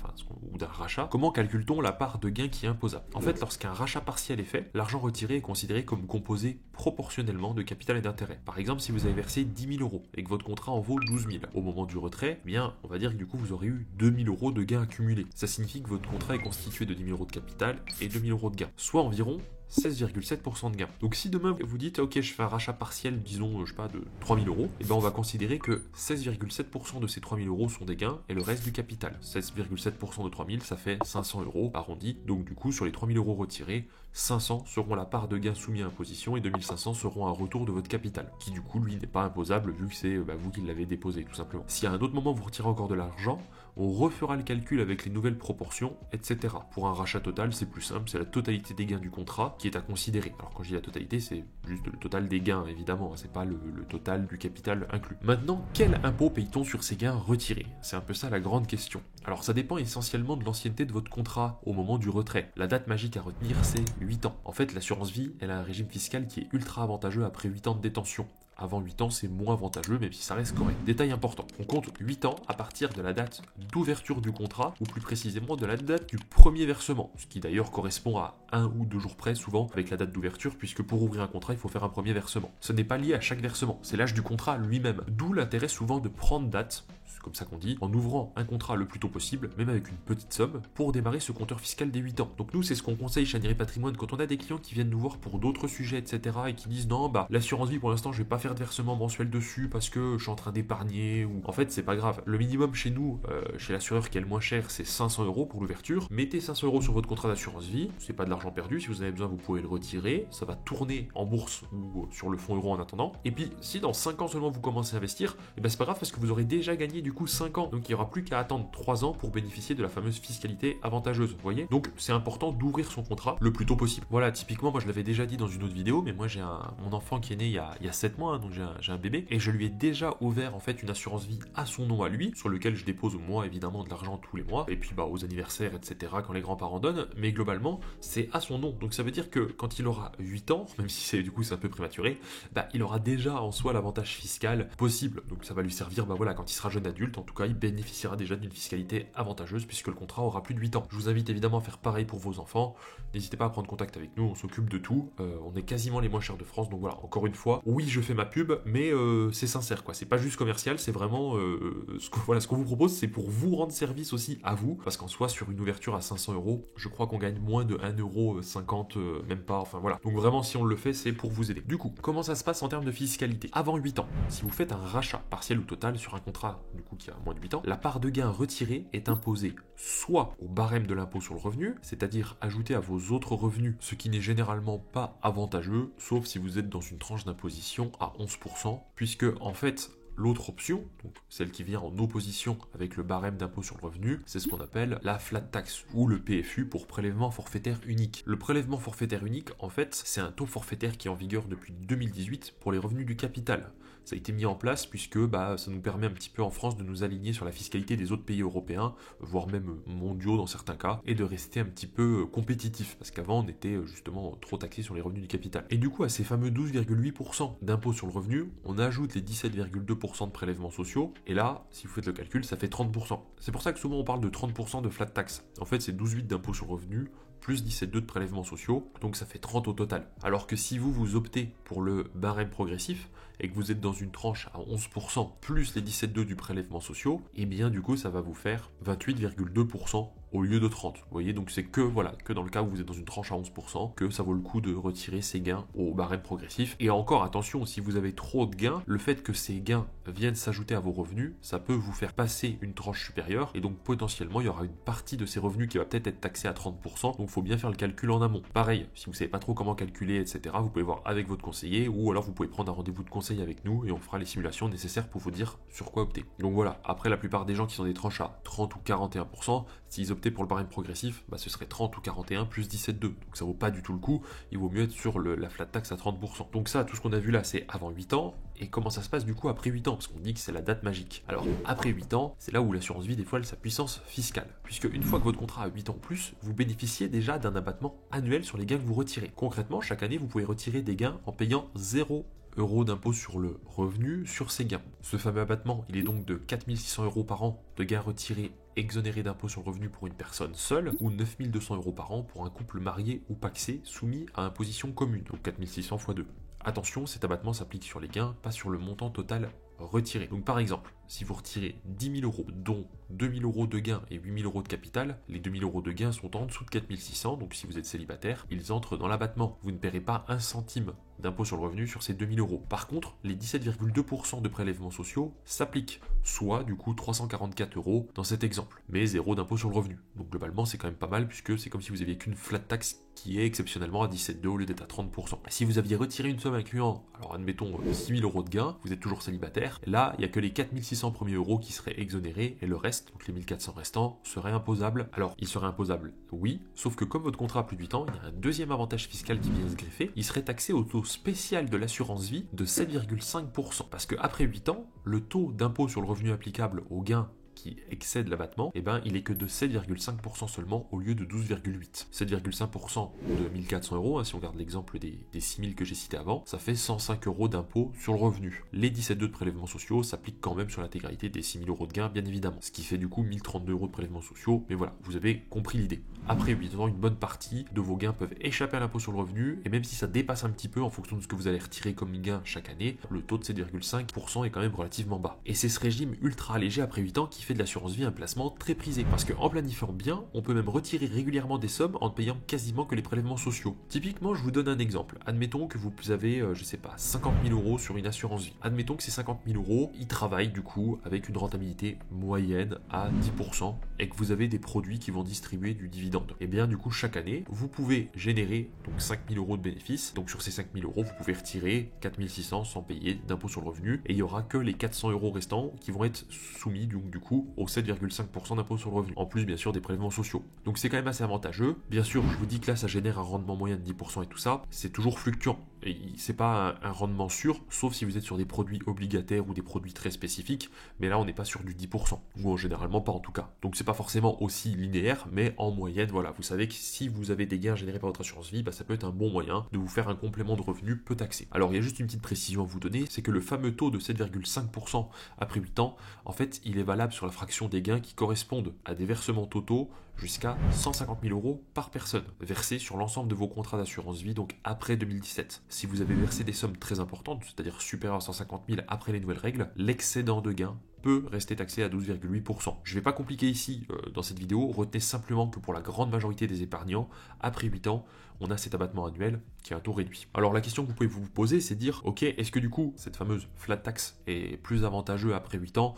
ou d'un rachat, comment calcule-t-on la part de gain qui est imposable? En fait, lorsqu'un rachat partiel est fait, l'argent retiré est considéré comme composé proportionnellement de capital et d'intérêt. Par exemple, si vous avez versé 10 000 euros et que votre contrat en vaut 12 000, au moment du retrait, eh bien, on va dire que du coup, vous aurez eu 2 000 euros de gains accumulés. Ça signifie que votre contrat est constitué de 10 000 euros de capital et 2 000 euros de gains, soit environ 16,7% de gain. Donc si demain vous dites ok je fais un rachat partiel disons je sais pas de 3 000 euros, et ben on va considérer que 16,7% de ces 3 000 euros sont des gains et le reste du capital. 16,7% de 3 000 ça fait 500 euros arrondi, donc du coup sur les 3 000 euros retirés, 500 seront la part de gain soumis à imposition et 2500 seront un retour de votre capital, qui du coup lui n'est pas imposable vu que c'est vous qui l'avez déposé tout simplement. Si à un autre moment vous retirez encore de l'argent, on refera le calcul avec les nouvelles proportions, etc. Pour un rachat total, c'est plus simple, c'est la totalité des gains du contrat qui est à considérer. Alors quand je dis la totalité, c'est juste le total des gains, évidemment, c'est pas le total du capital inclus. Maintenant, quel impôt paye-t-on sur ces gains retirés? C'est un peu ça la grande question. Alors ça dépend essentiellement de l'ancienneté de votre contrat au moment du retrait. La date magique à retenir, c'est 8 ans. En fait, l'assurance vie, elle a un régime fiscal qui est ultra avantageux après 8 ans de détention. Avant 8 ans, c'est moins avantageux, même si ça reste correct. Détail important, on compte 8 ans à partir de la date d'ouverture du contrat, ou plus précisément de la date du premier versement, ce qui d'ailleurs correspond à 1 ou 2 jours près, souvent, avec la date d'ouverture, puisque pour ouvrir un contrat, il faut faire un premier versement. Ce n'est pas lié à chaque versement, c'est l'âge du contrat lui-même. D'où l'intérêt souvent de prendre date, c'est comme ça qu'on dit, en ouvrant un contrat le plus tôt possible, même avec une petite somme, pour démarrer ce compteur fiscal des 8 ans. Donc nous, c'est ce qu'on conseille chez Aniré Patrimoine quand on a des clients qui viennent nous voir pour d'autres sujets, etc. et qui disent non, l'assurance vie pour l'instant, je vais pas faire de versement mensuel dessus parce que je suis en train d'épargner, ou en fait, c'est pas grave. Le minimum chez nous, chez l'assureur qui est le moins cher, c'est 500 euros pour l'ouverture. Mettez 500 euros sur votre contrat d'assurance vie, c'est pas de l'argent perdu, si vous en avez besoin, vous pouvez le retirer, ça va tourner en bourse ou sur le fonds euro en attendant. Et puis, si dans 5 ans seulement vous commencez à investir, c'est pas grave parce que vous aurez déjà gagné du coup 5 ans. Donc il n'y aura plus qu'à attendre 3 ans pour bénéficier de la fameuse fiscalité avantageuse, vous voyez. Donc c'est important d'ouvrir son contrat le plus tôt possible. Voilà, typiquement, moi je l'avais déjà dit dans une autre vidéo, mais moi j'ai mon enfant qui est né il y a 7 mois, donc j'ai un bébé, et je lui ai déjà ouvert en fait une assurance vie à son nom à lui, sur lequel je dépose moi évidemment de l'argent tous les mois, et puis aux anniversaires, etc., quand les grands-parents donnent, mais globalement c'est à son nom. Donc ça veut dire que quand il aura 8 ans, même si c'est un peu prématuré, il aura déjà en soi l'avantage fiscal possible. Donc ça va lui servir quand il sera jeune adulte, en tout cas il bénéficiera déjà d'une fiscalité avantageuse puisque le contrat aura plus de 8 ans. Je vous invite évidemment à faire pareil pour vos enfants. N'hésitez pas à prendre contact avec nous, on s'occupe de tout. On est quasiment les moins chers de France, donc voilà, encore une fois, oui je fais ma pub, mais c'est sincère, quoi. C'est pas juste commercial, c'est vraiment ce qu'on vous propose, c'est pour vous rendre service aussi à vous, parce qu'en soi, sur une ouverture à 500 euros, je crois qu'on gagne moins de 1,50 €, même pas, enfin voilà. Donc vraiment, si on le fait, c'est pour vous aider. Du coup, comment ça se passe en termes de fiscalité? Avant 8 ans, si vous faites un rachat partiel ou total sur un contrat, du coup, qui a moins de 8 ans, la part de gain retirée est imposée soit au barème de l'impôt sur le revenu, c'est-à-dire ajouté à vos autres revenus, ce qui n'est généralement pas avantageux, sauf si vous êtes dans une tranche d'imposition à 11%, puisque en fait, l'autre option, donc celle qui vient en opposition avec le barème d'impôt sur le revenu, c'est ce qu'on appelle la flat tax ou le PFU pour prélèvement forfaitaire unique. Le prélèvement forfaitaire unique, en fait, c'est un taux forfaitaire qui est en vigueur depuis 2018 pour les revenus du capital. Ça a été mis en place puisque ça nous permet un petit peu en France de nous aligner sur la fiscalité des autres pays européens, voire même mondiaux dans certains cas, et de rester un petit peu compétitif, parce qu'avant on était justement trop taxé sur les revenus du capital. Et du coup, à ces fameux 12,8% d'impôt sur le revenu, on ajoute les 17,2% de prélèvements sociaux, et là, si vous faites le calcul, ça fait 30%. C'est pour ça que souvent on parle de 30% de flat tax. En fait, c'est 12,8 d'impôt sur le revenu, plus 17,2 de prélèvements sociaux, donc ça fait 30 au total. Alors que si vous optez pour le barème progressif, et que vous êtes dans une tranche à 11%, plus les 17,2 du prélèvement sociaux, et bien du coup ça va vous faire 28,2% au lieu de 30. Vous voyez, donc c'est que dans le cas où vous êtes dans une tranche à 11%, que ça vaut le coup de retirer ces gains au barème progressif. Et encore attention, si vous avez trop de gains, le fait que ces gains viennent s'ajouter à vos revenus, ça peut vous faire passer une tranche supérieure, et donc potentiellement il y aura une partie de ces revenus qui va peut-être être taxée à 30%, donc il faut bien faire le calcul en amont. Pareil, si vous ne savez pas trop comment calculer, etc., vous pouvez voir avec votre conseiller, ou alors vous pouvez prendre un rendez-vous de conseil avec nous, et on fera les simulations nécessaires pour vous dire sur quoi opter. Donc voilà, après la plupart des gens qui sont des tranches à 30 ou 41%, s'ils optaient pour le barème progressif, ce serait 30 ou 41 plus 17,2. Donc ça vaut pas du tout le coup, il vaut mieux être sur la flat tax à 30%. Donc ça, tout ce qu'on a vu là, c'est avant 8 ans, et comment ça se passe du coup après 8 ans, parce qu'on dit que c'est la date magique. Alors après 8 ans, c'est là où l'assurance vie dévoile sa puissance fiscale, puisque une fois que votre contrat a 8 ans ou plus, vous bénéficiez déjà d'un abattement annuel sur les gains que vous retirez. Concrètement, chaque année, vous pouvez retirer des gains en payant 0 € d'impôt sur le revenu sur ces gains. Ce fameux abattement, il est donc de 4 600 € par an de gains retirés exonérés d'impôt sur le revenu pour une personne seule, ou 9 200 € par an pour un couple marié ou pacsé soumis à imposition commune, donc 4 600 x 2. Attention, cet abattement s'applique sur les gains, pas sur le montant total retiré. Donc par exemple, si vous retirez 10 000 €, dont 2 000 € de gains et 8 000 € de capital, les 2 000 € de gains sont en dessous de 4 600, donc si vous êtes célibataire, ils entrent dans l'abattement. Vous ne paierez pas un centime d'impôt sur le revenu sur ces 2 000 €. Par contre, les 17,2% de prélèvements sociaux s'appliquent, soit du coup 344 € dans cet exemple, mais 0 d'impôt sur le revenu. Donc globalement, c'est quand même pas mal puisque c'est comme si vous aviez qu'une flat tax qui est exceptionnellement à 17,2 au lieu d'être à 30%. Si vous aviez retiré une somme incluant, alors admettons 6 000 € de gains, vous êtes toujours célibataire, là il n'y a que les 4 600 premiers euros qui seraient exonérés et le reste, donc les 1400 restants, seraient imposables. Alors il serait imposable, oui, sauf que comme votre contrat a plus de 8 ans, il y a un deuxième avantage fiscal qui vient se greffer, il serait taxé au taux spécial de l'assurance vie de 7,5%. Parce qu'après 8 ans, le taux d'impôt sur le revenu applicable aux gains qui excède l'abattement, il est que de 7,5% seulement au lieu de 12,8%. 7,5% de 1400 €, si on garde l'exemple des 6000 que j'ai cité avant, ça fait 105 € d'impôt sur le revenu. Les 17,2 de prélèvements sociaux s'appliquent quand même sur l'intégralité des 6000 € de gains, bien évidemment. Ce qui fait du coup 1032 € de prélèvements sociaux, mais voilà, vous avez compris l'idée. Après 8 ans, une bonne partie de vos gains peuvent échapper à l'impôt sur le revenu, et même si ça dépasse un petit peu en fonction de ce que vous allez retirer comme gain chaque année, le taux de 7,5% est quand même relativement bas. Et c'est ce régime ultra allégé après 8 ans qui fait de l'assurance vie un placement très prisé, parce qu'en planifiant bien, on peut même retirer régulièrement des sommes en ne payant quasiment que les prélèvements sociaux. Typiquement, je vous donne un exemple. Admettons que vous avez, 50 000 € sur une assurance vie. Admettons que ces 50 000 €, ils travaillent du coup avec une rentabilité moyenne à 10% et que vous avez des produits qui vont distribuer du dividende. Et bien du coup, chaque année, vous pouvez générer donc 5 000 € de bénéfices. Donc sur ces 5 000 €, vous pouvez retirer 4 600 sans payer d'impôt sur le revenu, et il n'y aura que les 400 € restants qui vont être soumis donc du coup au 7,5% d'impôt sur le revenu, en plus bien sûr des prélèvements sociaux. Donc c'est quand même assez avantageux. Bien sûr, je vous dis que là ça génère un rendement moyen de 10% et tout ça, c'est toujours fluctuant. Et c'est pas un rendement sûr, sauf si vous êtes sur des produits obligataires ou des produits très spécifiques, mais là on n'est pas sur du 10%, ou généralement pas en tout cas. Donc c'est pas forcément aussi linéaire, mais en moyenne, voilà, vous savez que si vous avez des gains générés par votre assurance vie, ça peut être un bon moyen de vous faire un complément de revenu peu taxé. Alors il y a juste une petite précision à vous donner, c'est que le fameux taux de 7,5% après 8 ans, en fait il est valable sur la fraction des gains qui correspondent à des versements totaux jusqu'à 150 000 euros par personne, versés sur l'ensemble de vos contrats d'assurance vie, donc après 2017. Si vous avez versé des sommes très importantes, c'est-à-dire supérieures à 150 000 après les nouvelles règles, l'excédent de gain peut rester taxé à 12,8%. Je ne vais pas compliquer ici dans cette vidéo, retenez simplement que pour la grande majorité des épargnants, après 8 ans, on a cet abattement annuel qui a un taux réduit. Alors la question que vous pouvez vous poser, c'est de dire, ok, est-ce que du coup, cette fameuse flat tax est plus avantageux après 8 ans?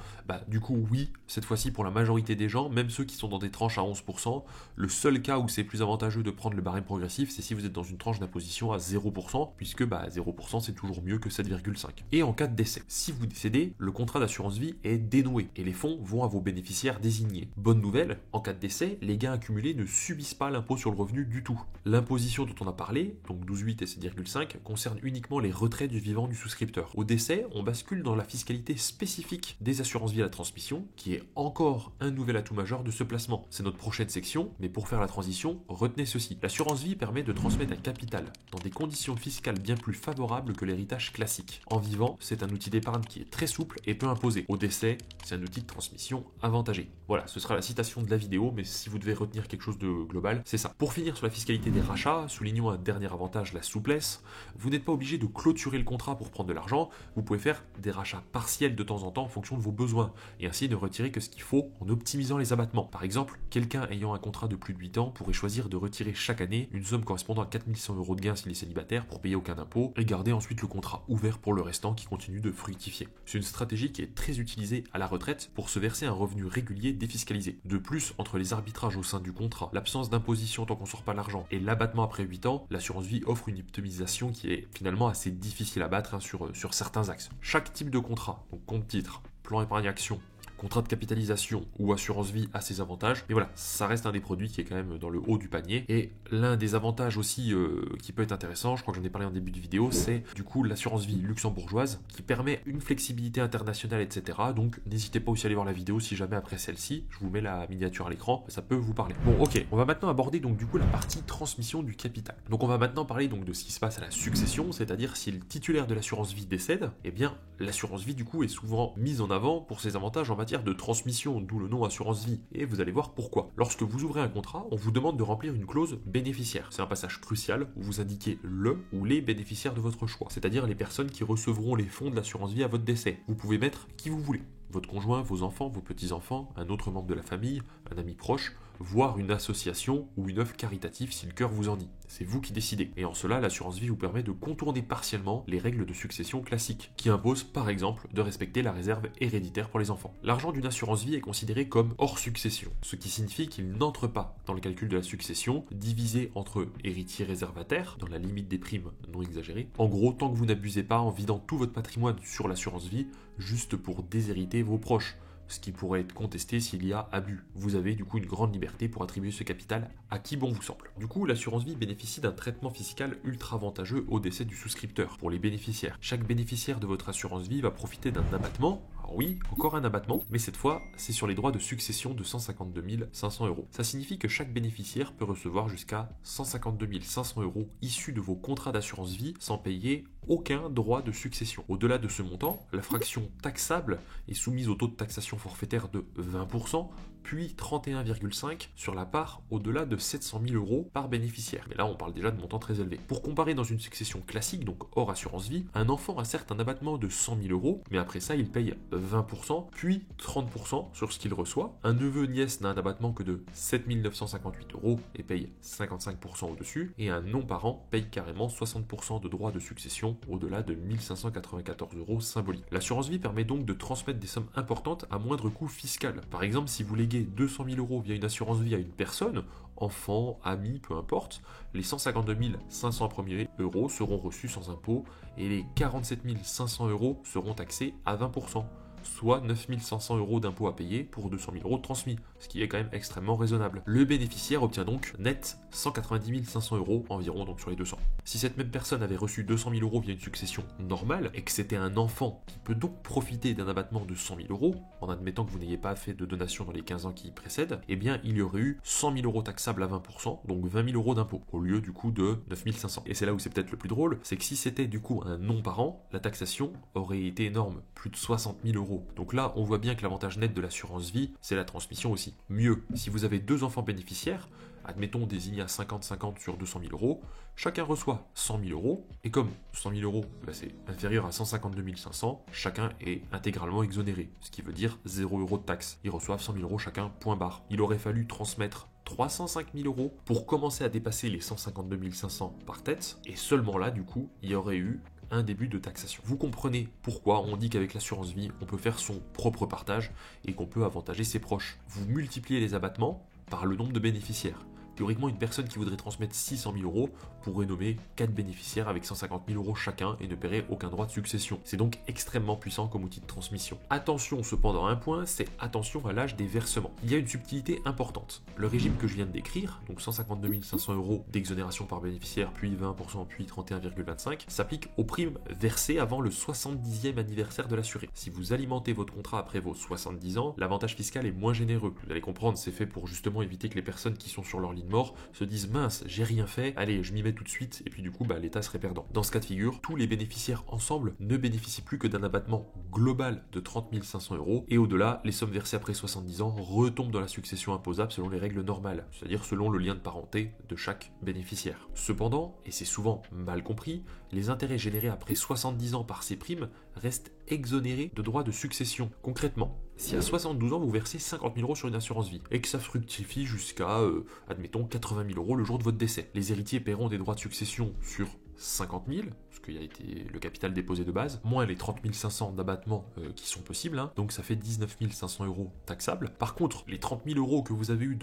Du coup, oui, cette fois-ci pour la majorité des gens, même ceux qui sont dans des tranches à 11%, le seul cas où c'est plus avantageux de prendre le barème progressif, c'est si vous êtes dans une tranche d'imposition à 0%, puisque 0% c'est toujours mieux que 7,5%. Et en cas de décès, si vous décédez, le contrat d'assurance vie est dénoué et les fonds vont à vos bénéficiaires désignés. Bonne nouvelle, en cas de décès, les gains accumulés ne subissent pas l'impôt sur le revenu du tout. L'imposition dont on a parlé, donc 12,8 et 7,5, concerne uniquement les retraits du vivant du souscripteur. Au décès, on bascule dans la fiscalité spécifique des assurances vie à la transmission, qui est encore un nouvel atout majeur de ce placement. C'est notre prochaine section, mais pour faire la transition, retenez ceci. L'assurance vie permet de transmettre un capital dans des conditions fiscales bien plus favorables que l'héritage classique. En vivant, c'est un outil d'épargne qui est très souple et peu imposé. Au décès, c'est un outil de transmission avantagé. Voilà, ce sera la citation de la vidéo, mais si vous devez retenir quelque chose de global, c'est ça. Pour finir sur la fiscalité des rachats, soulignons un dernier avantage, la souplesse. Vous n'êtes pas obligé de clôturer le contrat pour prendre de l'argent, vous pouvez faire des rachats partiels de temps en temps en fonction de vos besoins, et ainsi ne retirer que ce qu'il faut en optimisant les abattements. Par exemple, quelqu'un ayant un contrat de plus de 8 ans pourrait choisir de retirer chaque année une somme correspondant à 4100 € de gain s'il est célibataire pour payer aucun impôt, et garder ensuite le contrat ouvert pour le restant qui continue de fructifier. C'est une stratégie qui est très utilisée à la retraite pour se verser un revenu régulier défiscalisé. De plus, entre les arbitrages au sein du contrat, l'absence d'imposition tant qu'on ne sort pas l'argent et l'abattement après 8 ans, l'assurance vie offre une optimisation qui est finalement assez difficile à battre sur certains axes. Chaque type de contrat, donc compte titre, plan épargne action, contrat de capitalisation ou assurance vie a ses avantages, mais voilà, ça reste un des produits qui est quand même dans le haut du panier. Et l'un des avantages aussi qui peut être intéressant, je crois que j'en ai parlé en début de vidéo, c'est du coup l'assurance vie luxembourgeoise qui permet une flexibilité internationale, etc. Donc n'hésitez pas aussi à aller voir la vidéo si jamais après celle-ci, je vous mets la miniature à l'écran, ça peut vous parler. Bon ok, on va maintenant aborder donc du coup la partie transmission du capital. Donc on va maintenant parler donc de ce qui se passe à la succession, c'est-à-dire si le titulaire de l'assurance vie décède, eh bien l'assurance vie du coup est souvent mise en avant pour ses avantages en matière de transmission, d'où le nom assurance vie, et vous allez voir pourquoi. Lorsque vous ouvrez un contrat, on vous demande de remplir une clause bénéficiaire. C'est un passage crucial où vous indiquez le ou les bénéficiaires de votre choix, c'est-à-dire les personnes qui recevront les fonds de l'assurance vie à votre décès. Vous pouvez mettre qui vous voulez. Votre conjoint, vos enfants, vos petits-enfants, un autre membre de la famille, un ami proche, voire une association ou une œuvre caritative si le cœur vous en dit. C'est vous qui décidez. Et en cela, l'assurance vie vous permet de contourner partiellement les règles de succession classiques, qui imposent par exemple de respecter la réserve héréditaire pour les enfants. L'argent d'une assurance vie est considéré comme hors succession, ce qui signifie qu'il n'entre pas dans le calcul de la succession, divisé entre héritiers réservataires, dans la limite des primes non exagérées. En gros, tant que vous n'abusez pas en vidant tout votre patrimoine sur l'assurance vie, juste pour déshériter vos proches, ce qui pourrait être contesté s'il y a abus. Vous avez du coup une grande liberté pour attribuer ce capital à qui bon vous semble. Du coup, l'assurance vie bénéficie d'un traitement fiscal ultra avantageux au décès du souscripteur pour les bénéficiaires. Chaque bénéficiaire de votre assurance vie va profiter d'un abattement. Alors oui, encore un abattement, mais cette fois, c'est sur les droits de succession de 152 500 €. Ça signifie que chaque bénéficiaire peut recevoir jusqu'à 152 500 € issus de vos contrats d'assurance vie sans payer aucun droit de succession. Au-delà de ce montant, la fraction taxable est soumise au taux de taxation forfaitaire de 20%, puis 31,5% sur la part au-delà de 700 000 € par bénéficiaire. Mais là, on parle déjà de montants très élevés. Pour comparer dans une succession classique, donc hors assurance vie, un enfant a certes un abattement de 100 000 €, mais après ça, il paye 20%, puis 30% sur ce qu'il reçoit. Un neveu-nièce n'a un abattement que de 7 958 € et paye 55% au-dessus, et un non-parent paye carrément 60% de droits de succession au-delà de 1594 € symboliques. L'assurance vie permet donc de transmettre des sommes importantes à moindre coût fiscal. Par exemple, si vous léguez 200 000 € via une assurance vie à une personne, enfant, ami, peu importe, les 152 500 premiers euros seront reçus sans impôt et les 47 500 € seront taxés à 20%. Soit 9 500 € d'impôt à payer pour 200 000 € de transmis, ce qui est quand même extrêmement raisonnable. Le bénéficiaire obtient donc net 190 500 € environ, donc sur les 200. Si cette même personne avait reçu 200 000 € via une succession normale, et que c'était un enfant qui peut donc profiter d'un abattement de 100 000 €, en admettant que vous n'ayez pas fait de donation dans les 15 ans qui précèdent, eh bien il y aurait eu 100 000 € taxables à 20%, donc 20 000 € d'impôt, au lieu du coup de 9 500. Et c'est là où c'est peut-être le plus drôle, c'est que si c'était du coup un non-parent, la taxation aurait été énorme, plus de 60 000 € €. Donc là, on voit bien que l'avantage net de l'assurance vie, c'est la transmission aussi. Mieux, si vous avez 2 enfants bénéficiaires, admettons désignés à 50-50 sur 200 000 €, chacun reçoit 100 000 €, et comme 100 000 €, c'est inférieur à 152 500, chacun est intégralement exonéré, ce qui veut dire 0 € de taxe. Ils reçoivent 100 000 € chacun, point barre. Il aurait fallu transmettre 305 000 € pour commencer à dépasser les 152 500 par tête, et seulement là, du coup, il y aurait eu un début de taxation. Vous comprenez pourquoi on dit qu'avec l'assurance vie, on peut faire son propre partage et qu'on peut avantager ses proches. Vous multipliez les abattements par le nombre de bénéficiaires. Théoriquement, une personne qui voudrait transmettre 600 000 € pourrait nommer 4 bénéficiaires avec 150 000 € chacun et ne paierait aucun droit de succession. C'est donc extrêmement puissant comme outil de transmission. Attention cependant à un point, c'est attention à l'âge des versements. Il y a une subtilité importante. Le régime que je viens de décrire, donc 152 500 € d'exonération par bénéficiaire, puis 20%, puis 31,25, s'applique aux primes versées avant le 70e anniversaire de l'assuré. Si vous alimentez votre contrat après vos 70 ans, l'avantage fiscal est moins généreux. Vous allez comprendre, c'est fait pour justement éviter que les personnes qui sont sur leur ligne mort se disent mince, j'ai rien fait, allez, je m'y mets tout de suite, et puis du coup, l'État serait perdant. Dans ce cas de figure, tous les bénéficiaires ensemble ne bénéficient plus que d'un abattement global de 30 500 €, et au-delà, les sommes versées après 70 ans retombent dans la succession imposable selon les règles normales, c'est-à-dire selon le lien de parenté de chaque bénéficiaire. Cependant, et c'est souvent mal compris, les intérêts générés après 70 ans par ces primes restent exonérés de droits de succession. Concrètement, si à 72 ans vous versez 50 000 € sur une assurance vie et que ça fructifie jusqu'à, admettons, 80 000 € le jour de votre décès, les héritiers paieront des droits de succession sur 50 000, ce qui a été le capital déposé de base, moins les 30 500 d'abattement qui sont possibles, donc ça fait 19 500 € taxables. Par contre, les 30 000 € que vous avez eu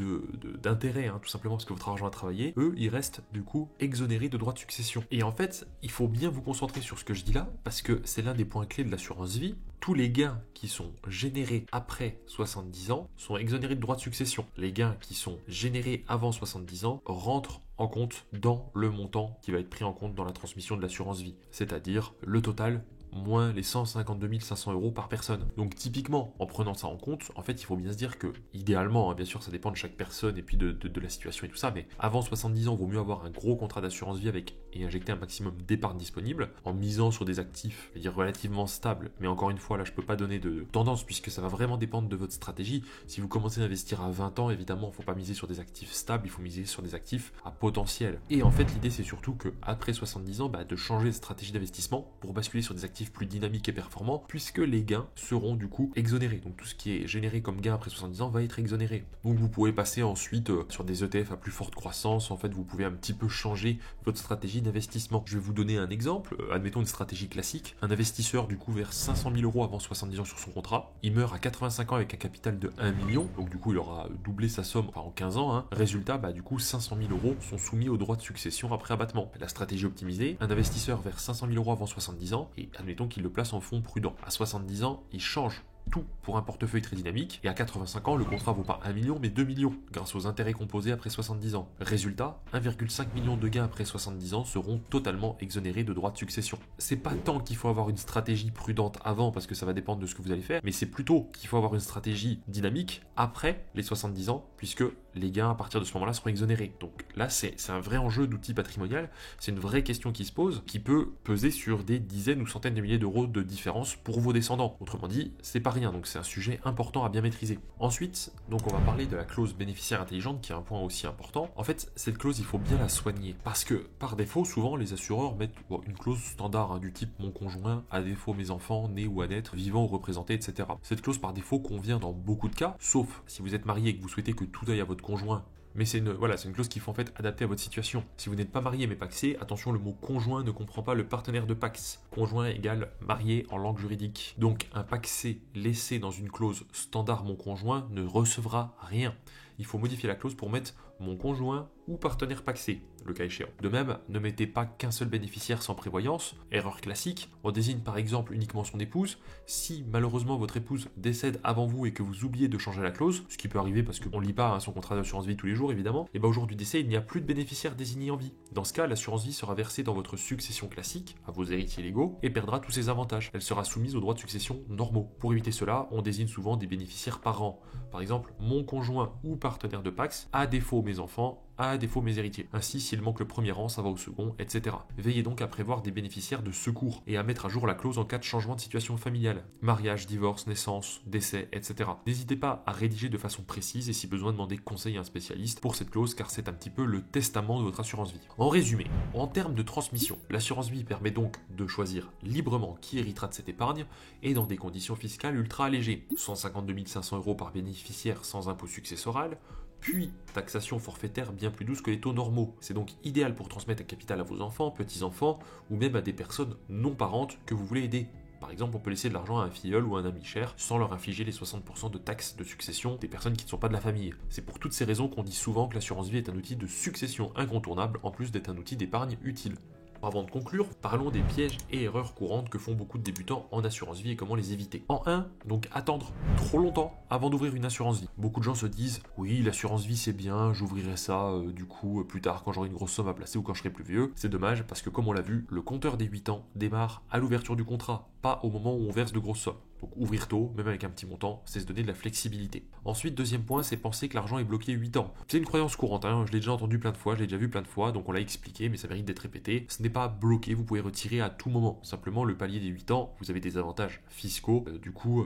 d'intérêt, tout simplement parce que votre argent a travaillé, eux, ils restent du coup exonérés de droits de succession. Et en fait, il faut bien vous concentrer sur ce que je dis là, parce que c'est l'un des points clés de l'assurance vie. Tous les gains qui sont générés après 70 ans sont exonérés de droits de succession. Les gains qui sont générés avant 70 ans rentrent en compte dans le montant qui va être pris en compte dans la transmission de l'assurance vie, c'est-à-dire le total moins les 152 500 € par personne. Donc typiquement, en prenant ça en compte, en fait, il faut bien se dire que, idéalement, bien sûr, ça dépend de chaque personne et puis de la situation et tout ça, mais avant 70 ans, il vaut mieux avoir un gros contrat d'assurance vie et injecter un maximum d'épargne disponible, en misant sur des actifs, je veux dire, relativement stables. Mais encore une fois, là, je peux pas donner de tendance, puisque ça va vraiment dépendre de votre stratégie. Si vous commencez à investir à 20 ans, évidemment, il faut pas miser sur des actifs stables, il faut miser sur des actifs à potentiel. Et en fait, l'idée, c'est surtout que après 70 ans, de changer de stratégie d'investissement pour basculer sur des actifs plus dynamiques et performants, puisque les gains seront du coup exonérés. Donc tout ce qui est généré comme gain après 70 ans va être exonéré. Donc vous pouvez passer ensuite sur des ETF à plus forte croissance. En fait, vous pouvez un petit peu changer votre stratégie d'investissement. Je vais vous donner un exemple. Admettons une stratégie classique. Un investisseur du coup verse 500 000 € avant 70 ans sur son contrat. Il meurt à 85 ans avec un capital de 1 million. Donc du coup, il aura doublé sa somme en 15 ans. Résultat, du coup, 500 000 € sont soumis aux droits de succession après abattement. La stratégie optimisée, un investisseur verse 500 000 € avant 70 ans et admettons qu'il le place en fonds prudent. À 70 ans, il change tout pour un portefeuille très dynamique, et à 85 ans, le contrat vaut pas 1 million mais 2 millions, grâce aux intérêts composés après 70 ans. Résultat, 1,5 million de gains après 70 ans seront totalement exonérés de droits de succession. C'est pas tant qu'il faut avoir une stratégie prudente avant, parce que ça va dépendre de ce que vous allez faire, mais c'est plutôt qu'il faut avoir une stratégie dynamique après les 70 ans, puisque les gains à partir de ce moment-là seront exonérés. Donc là, c'est un vrai enjeu d'outil patrimonial, c'est une vraie question qui se pose, qui peut peser sur des dizaines ou centaines de milliers d'euros de différence pour vos descendants. Autrement dit, c'est pas rien, donc c'est un sujet important à bien maîtriser. Ensuite, donc on va parler de la clause bénéficiaire intelligente, qui est un point aussi important. En fait, cette clause, il faut bien la soigner, parce que par défaut, souvent les assureurs mettent une clause standard du type mon conjoint, à défaut mes enfants, nés ou à naître, vivants ou représentés, etc. Cette clause par défaut convient dans beaucoup de cas, sauf si vous êtes marié et que vous souhaitez que tout aille à votre conjoint. Mais c'est une clause qu'il faut en fait adapter à votre situation. Si vous n'êtes pas marié mais pacsé, attention, le mot conjoint ne comprend pas le partenaire de pax. Conjoint égale marié en langue juridique. Donc un pacsé laissé dans une clause standard mon conjoint ne recevra rien. Il faut modifier la clause pour mettre mon conjoint ou partenaire pacsé, le cas échéant. De même, ne mettez pas qu'un seul bénéficiaire sans prévoyance, erreur classique. On désigne par exemple uniquement son épouse. Si malheureusement votre épouse décède avant vous et que vous oubliez de changer la clause, ce qui peut arriver parce qu'on ne lit pas son contrat d'assurance vie tous les jours évidemment, et au jour du décès, il n'y a plus de bénéficiaire désigné en vie. Dans ce cas, l'assurance vie sera versée dans votre succession classique, à vos héritiers légaux, et perdra tous ses avantages. Elle sera soumise aux droits de succession normaux. Pour éviter cela, on désigne souvent des bénéficiaires par an. Par exemple, mon conjoint ou partenaire de pax, à défaut mes enfants, à défaut mes héritiers. Ainsi, s'il manque le premier rang, ça va au second, etc. Veillez donc à prévoir des bénéficiaires de secours et à mettre à jour la clause en cas de changement de situation familiale. Mariage, divorce, naissance, décès, etc. N'hésitez pas à rédiger de façon précise et si besoin demander conseil à un spécialiste pour cette clause car c'est un petit peu le testament de votre assurance vie. En résumé, en termes de transmission, l'assurance vie permet donc de choisir librement qui héritera de cette épargne et dans des conditions fiscales ultra allégées. 152 500 € par bénéficiaire sans impôt successoral, puis taxation forfaitaire bien plus douce que les taux normaux. C'est donc idéal pour transmettre un capital à vos enfants, petits-enfants ou même à des personnes non parentes que vous voulez aider. Par exemple, on peut laisser de l'argent à un filleul ou à un ami cher sans leur infliger les 60% de taxes de succession des personnes qui ne sont pas de la famille. C'est pour toutes ces raisons qu'on dit souvent que l'assurance vie est un outil de succession incontournable en plus d'être un outil d'épargne utile. Avant de conclure, parlons des pièges et erreurs courantes que font beaucoup de débutants en assurance vie et comment les éviter. En 1, donc attendre trop longtemps avant d'ouvrir une assurance vie. Beaucoup de gens se disent « Oui, l'assurance vie c'est bien, j'ouvrirai ça plus tard quand j'aurai une grosse somme à placer ou quand je serai plus vieux. » C'est dommage parce que comme on l'a vu, le compteur des 8 ans démarre à l'ouverture du contrat, pas au moment où on verse de grosses sommes. Donc ouvrir tôt, même avec un petit montant, c'est se donner de la flexibilité. Ensuite, deuxième point, c'est penser que l'argent est bloqué 8 ans. C'est une croyance courante, je l'ai déjà entendu plein de fois, je l'ai déjà vu plein de fois, donc on l'a expliqué, mais ça mérite d'être répété. Ce n'est pas bloqué, vous pouvez retirer à tout moment. Simplement, le palier des 8 ans, vous avez des avantages fiscaux,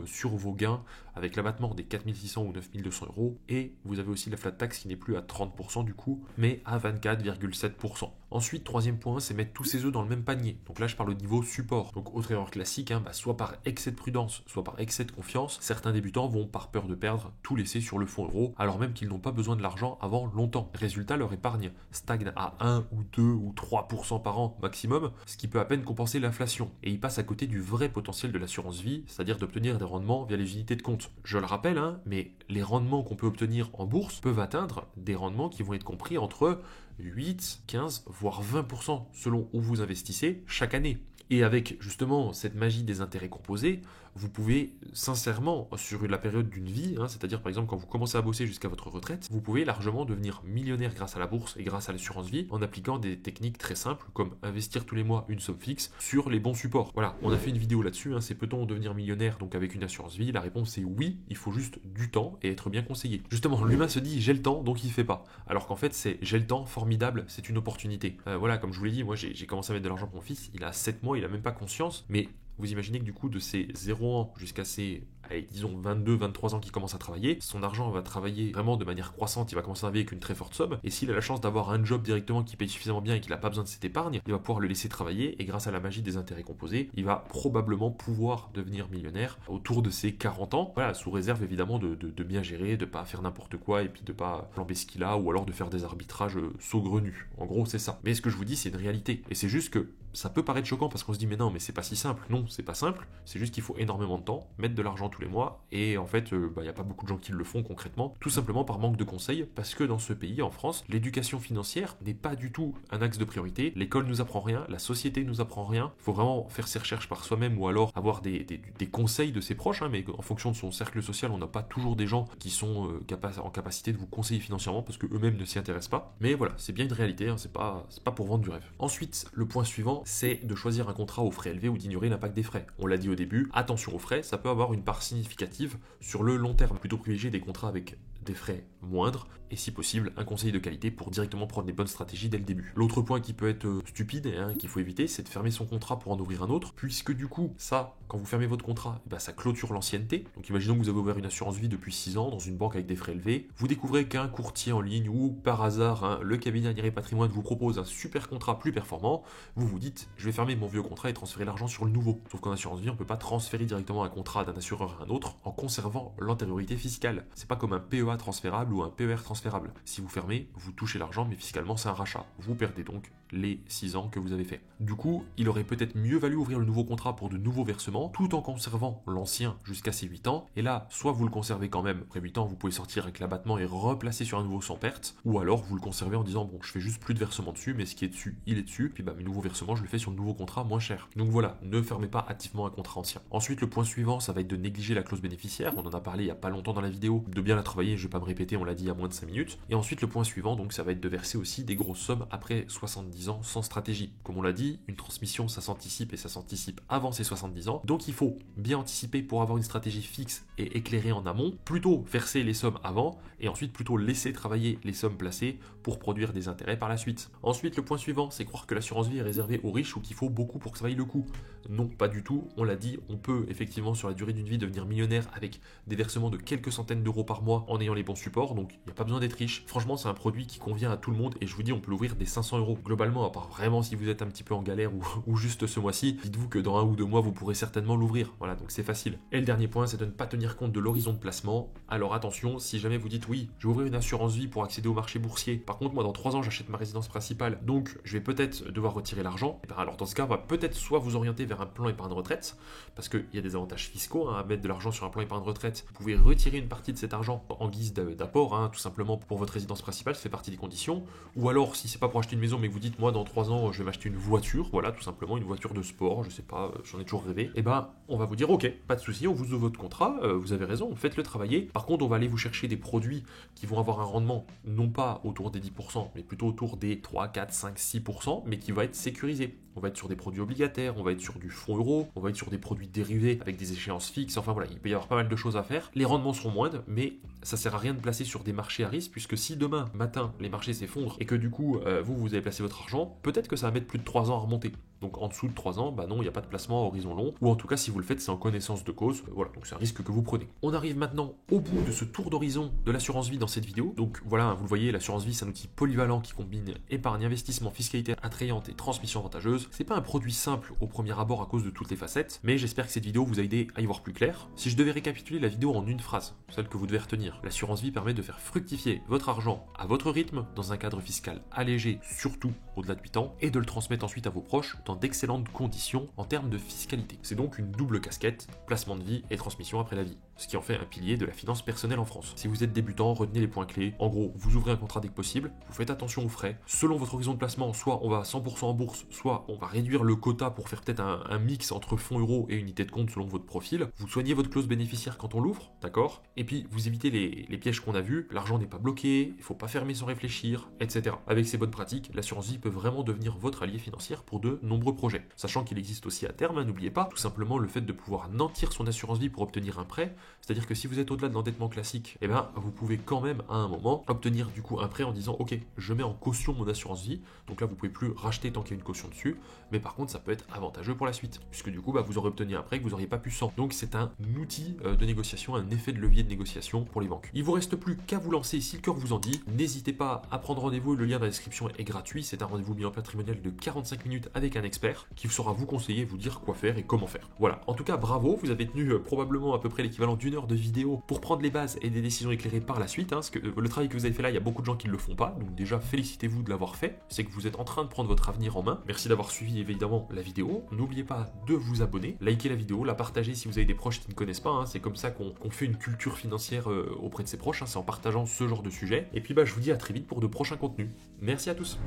sur vos gains, avec l'abattement des 4600 ou 9200 €, et vous avez aussi la flat tax qui n'est plus à 30% du coup, mais à 24,7%. Ensuite, troisième point, c'est mettre tous ses œufs dans le même panier. Donc là, je parle au niveau support. Donc autre erreur classique, soit par excès de prudence, soit par excès de confiance, certains débutants vont par peur de perdre tout laisser sur le fonds euro, alors même qu'ils n'ont pas besoin de l'argent avant longtemps. Résultat, leur épargne stagne à 1 ou 2 ou 3% par an maximum, ce qui peut à peine compenser l'inflation. Et ils passent à côté du vrai potentiel de l'assurance vie, c'est-à-dire d'obtenir des rendements via les unités de compte. Je le rappelle, mais les rendements qu'on peut obtenir en bourse peuvent atteindre des rendements qui vont être compris entre 8, 15, voire 20% selon où vous investissez chaque année. Et avec justement cette magie des intérêts composés, vous pouvez sincèrement, sur la période d'une vie, c'est-à-dire par exemple quand vous commencez à bosser jusqu'à votre retraite, vous pouvez largement devenir millionnaire grâce à la bourse et grâce à l'assurance vie en appliquant des techniques très simples comme investir tous les mois une somme fixe sur les bons supports. Voilà, on a fait une vidéo là-dessus, c'est peut-on devenir millionnaire donc avec une assurance vie? La réponse est oui, il faut juste du temps et être bien conseillé. Justement, l'humain se dit j'ai le temps donc il fait pas. Alors qu'en fait c'est j'ai le temps, formidable, c'est une opportunité. Voilà, comme je vous l'ai dit, moi j'ai commencé à mettre de l'argent pour mon fils, il a 7 mois, il a même pas conscience, mais vous imaginez que du coup de ses 0 ans jusqu'à ses disons 22, 23 ans qu'il commence à travailler, son argent va travailler vraiment de manière croissante, il va commencer à travailler avec une très forte somme, et s'il a la chance d'avoir un job directement qui paye suffisamment bien et qu'il n'a pas besoin de cette épargne, il va pouvoir le laisser travailler, et grâce à la magie des intérêts composés, il va probablement pouvoir devenir millionnaire autour de ses 40 ans, voilà, sous réserve évidemment de bien gérer, de pas faire n'importe quoi, et puis de pas flamber ce qu'il a, ou alors de faire des arbitrages saugrenus. En gros, c'est ça. Mais ce que je vous dis, c'est une réalité, et c'est juste que ça peut paraître choquant parce qu'on se dit mais non, mais c'est pas si simple. Non, c'est pas simple, c'est juste qu'il faut énormément de temps, mettre de l'argent tous les mois, et en fait, il n'y a pas beaucoup de gens qui le font concrètement, tout simplement par manque de conseils, parce que dans ce pays, en France, l'éducation financière n'est pas du tout un axe de priorité, l'école nous apprend rien, la société nous apprend rien, il faut vraiment faire ses recherches par soi-même, ou alors avoir des conseils de ses proches, mais en fonction de son cercle social, on n'a pas toujours des gens qui sont en capacité de vous conseiller financièrement, parce que eux-mêmes ne s'y intéressent pas, mais voilà, c'est bien une réalité, c'est pas pour vendre du rêve. Ensuite, le point suivant, c'est de choisir un contrat aux frais élevés ou d'ignorer l'impact des frais. On l'a dit au début, attention aux frais, ça peut avoir une part significative sur le long terme. Plutôt privilégier des contrats avec des frais moindres et si possible un conseiller de qualité pour directement prendre les bonnes stratégies dès le début. L'autre point qui peut être stupide et qu'il faut éviter, c'est de fermer son contrat pour en ouvrir un autre, puisque du coup, ça, quand vous fermez votre contrat, ça clôture l'ancienneté. Donc imaginons que vous avez ouvert une assurance vie depuis 6 ans dans une banque avec des frais élevés, vous découvrez qu'un courtier en ligne ou par hasard, le cabinet Aniré Patrimoine vous propose un super contrat plus performant, vous vous dites, je vais fermer mon vieux contrat et transférer l'argent sur le nouveau. Sauf qu'en assurance vie, on ne peut pas transférer directement un contrat d'un assureur à un autre en conservant l'antériorité fiscale. C'est pas comme un PEA transférable ou un PER transférable. Si vous fermez, vous touchez l'argent, mais fiscalement c'est un rachat. Vous perdez donc les 6 ans que vous avez fait. Du coup, il aurait peut-être mieux valu ouvrir le nouveau contrat pour de nouveaux versements, tout en conservant l'ancien jusqu'à ses 8 ans. Et là, soit vous le conservez quand même, après 8 ans, vous pouvez sortir avec l'abattement et replacer sur un nouveau sans perte, ou alors vous le conservez en disant, bon, je fais juste plus de versements dessus, mais ce qui est dessus, il est dessus, puis mes nouveaux versements, je le fais sur le nouveau contrat moins cher. Donc voilà, ne fermez pas activement un contrat ancien. Ensuite, le point suivant, ça va être de négliger la clause bénéficiaire, on en a parlé il y a pas longtemps dans la vidéo, de bien la travailler, je vais pas me répéter, on l'a dit il y a moins de 5 minutes. Et ensuite, le point suivant, donc ça va être de verser aussi des grosses sommes après 70 70 ans sans stratégie. Comme on l'a dit, une transmission ça s'anticipe et ça s'anticipe avant ses 70 ans. Donc il faut bien anticiper pour avoir une stratégie fixe et éclairée en amont, plutôt verser les sommes avant et ensuite plutôt laisser travailler les sommes placées pour produire des intérêts par la suite. Ensuite, le point suivant, c'est croire que l'assurance vie est réservée aux riches ou qu'il faut beaucoup pour que ça vaille le coup. Non, pas du tout. On l'a dit, on peut effectivement sur la durée d'une vie devenir millionnaire avec des versements de quelques centaines d'euros par mois en ayant les bons supports, donc il n'y a pas besoin d'être riche. Franchement, c'est un produit qui convient à tout le monde et je vous dis, on peut l'ouvrir des 500 euros. Globalement, à part vraiment si vous êtes un petit peu en galère ou juste ce mois-ci, dites-vous que dans 1 ou 2 mois, vous pourrez certainement l'ouvrir. Voilà, donc c'est facile. Et le dernier point, c'est de ne pas tenir compte de l'horizon de placement. Alors attention, si jamais vous dites oui, je vais ouvrir une assurance vie pour accéder au marché boursier. Par contre, moi, dans 3 ans, j'achète ma résidence principale, donc je vais peut-être devoir retirer l'argent. Et bien alors dans ce cas, on va peut-être soit vous orienter vers un plan épargne retraite, parce qu'il y a des avantages fiscaux à mettre de l'argent sur un plan épargne retraite. Vous pouvez retirer une partie de cet argent en guise d'apport, tout simplement pour votre résidence principale, ça fait partie des conditions. Ou alors, si c'est pas pour acheter une maison, mais que vous dites, moi, dans 3 ans, je vais m'acheter une voiture, voilà, tout simplement, une voiture de sport, je sais pas, j'en ai toujours rêvé, et ben, on va vous dire, ok, pas de souci, on vous ouvre votre contrat, vous avez raison, faites-le travailler. Par contre, on va aller vous chercher des produits qui vont avoir un rendement, non pas autour des 10%, mais plutôt autour des 3, 4, 5, 6%, mais qui va être sécurisé. On va être sur des produits obligataires, on va être sur du fonds euro, on va être sur des produits dérivés avec des échéances fixes, enfin voilà, il peut y avoir pas mal de choses à faire. Les rendements seront moindres, mais ça sert à rien de placer sur des marchés à risque, puisque si demain matin les marchés s'effondrent et que du coup vous avez placé votre argent, peut-être que ça va mettre plus de 3 ans à remonter. Donc en dessous de 3 ans, bah non, il n'y a pas de placement à horizon long, ou en tout cas si vous le faites, c'est en connaissance de cause, voilà, donc c'est un risque que vous prenez. On arrive maintenant au bout de ce tour d'horizon de l'assurance vie dans cette vidéo. Donc voilà, vous le voyez, l'assurance vie c'est un outil polyvalent qui combine épargne, investissement, fiscalité attrayante et transmission avantageuse. C'est pas un produit simple au premier abord à cause de toutes les facettes, mais j'espère que cette vidéo vous a aidé à y voir plus clair. Si je devais récapituler la vidéo en une phrase, celle que vous devez retenir, l'assurance vie permet de faire fructifier votre argent à votre rythme, dans un cadre fiscal allégé, surtout au-delà de 8 ans, et de le transmettre ensuite à vos proches dans d'excellentes conditions en termes de fiscalité. C'est donc une double casquette, placement de vie et transmission après la vie, ce qui en fait un pilier de la finance personnelle en France. Si vous êtes débutant, retenez les points clés. En gros, vous ouvrez un contrat dès que possible, vous faites attention aux frais. Selon votre horizon de placement, soit on va à 100% en bourse, soit on va réduire le quota pour faire peut-être un mix entre fonds euros et unité de compte selon votre profil. Vous soignez votre clause bénéficiaire quand on l'ouvre, d'accord? Et puis vous évitez les pièges qu'on a vus, l'argent n'est pas bloqué, il ne faut pas fermer sans réfléchir, etc. Avec ces bonnes pratiques, l'assurance vie peut vraiment devenir votre allié financier pour de nombreux projets. Sachant qu'il existe aussi à terme, n'oubliez pas, tout simplement le fait de pouvoir nantir son assurance vie pour obtenir un prêt, c'est-à-dire que si vous êtes au-delà de l'endettement classique, eh ben, vous pouvez quand même à un moment obtenir du coup un prêt en disant ok, je mets en caution mon assurance vie, donc là vous pouvez plus racheter tant qu'il y a une caution dessus, mais par contre ça peut être avantageux pour la suite, puisque du coup vous aurez obtenu un prêt que vous n'auriez pas pu sans. Donc c'est un outil de négociation, un effet de levier de négociation pour les banques. Il vous reste plus qu'à vous lancer si le cœur vous en dit. N'hésitez pas à prendre rendez-vous, le lien dans la description est gratuit, c'est un rendez-vous bilan patrimonial de 45 minutes avec un expert qui saura vous conseiller, vous dire quoi faire et comment faire. Voilà, en tout cas bravo, vous avez tenu probablement à peu près l'équivalent d'une heure de vidéo pour prendre les bases et des décisions éclairées par la suite, parce que le travail que vous avez fait là, il y a beaucoup de gens qui ne le font pas, donc déjà félicitez-vous de l'avoir fait, c'est que vous êtes en train de prendre votre avenir en main. Merci d'avoir suivi évidemment la vidéo, n'oubliez pas de vous abonner, likez la vidéo, la partager si vous avez des proches qui ne connaissent pas, c'est comme ça qu'on fait une culture financière auprès de ses proches, c'est en partageant ce genre de sujet, et puis je vous dis à très vite pour de prochains contenus. Merci à tous.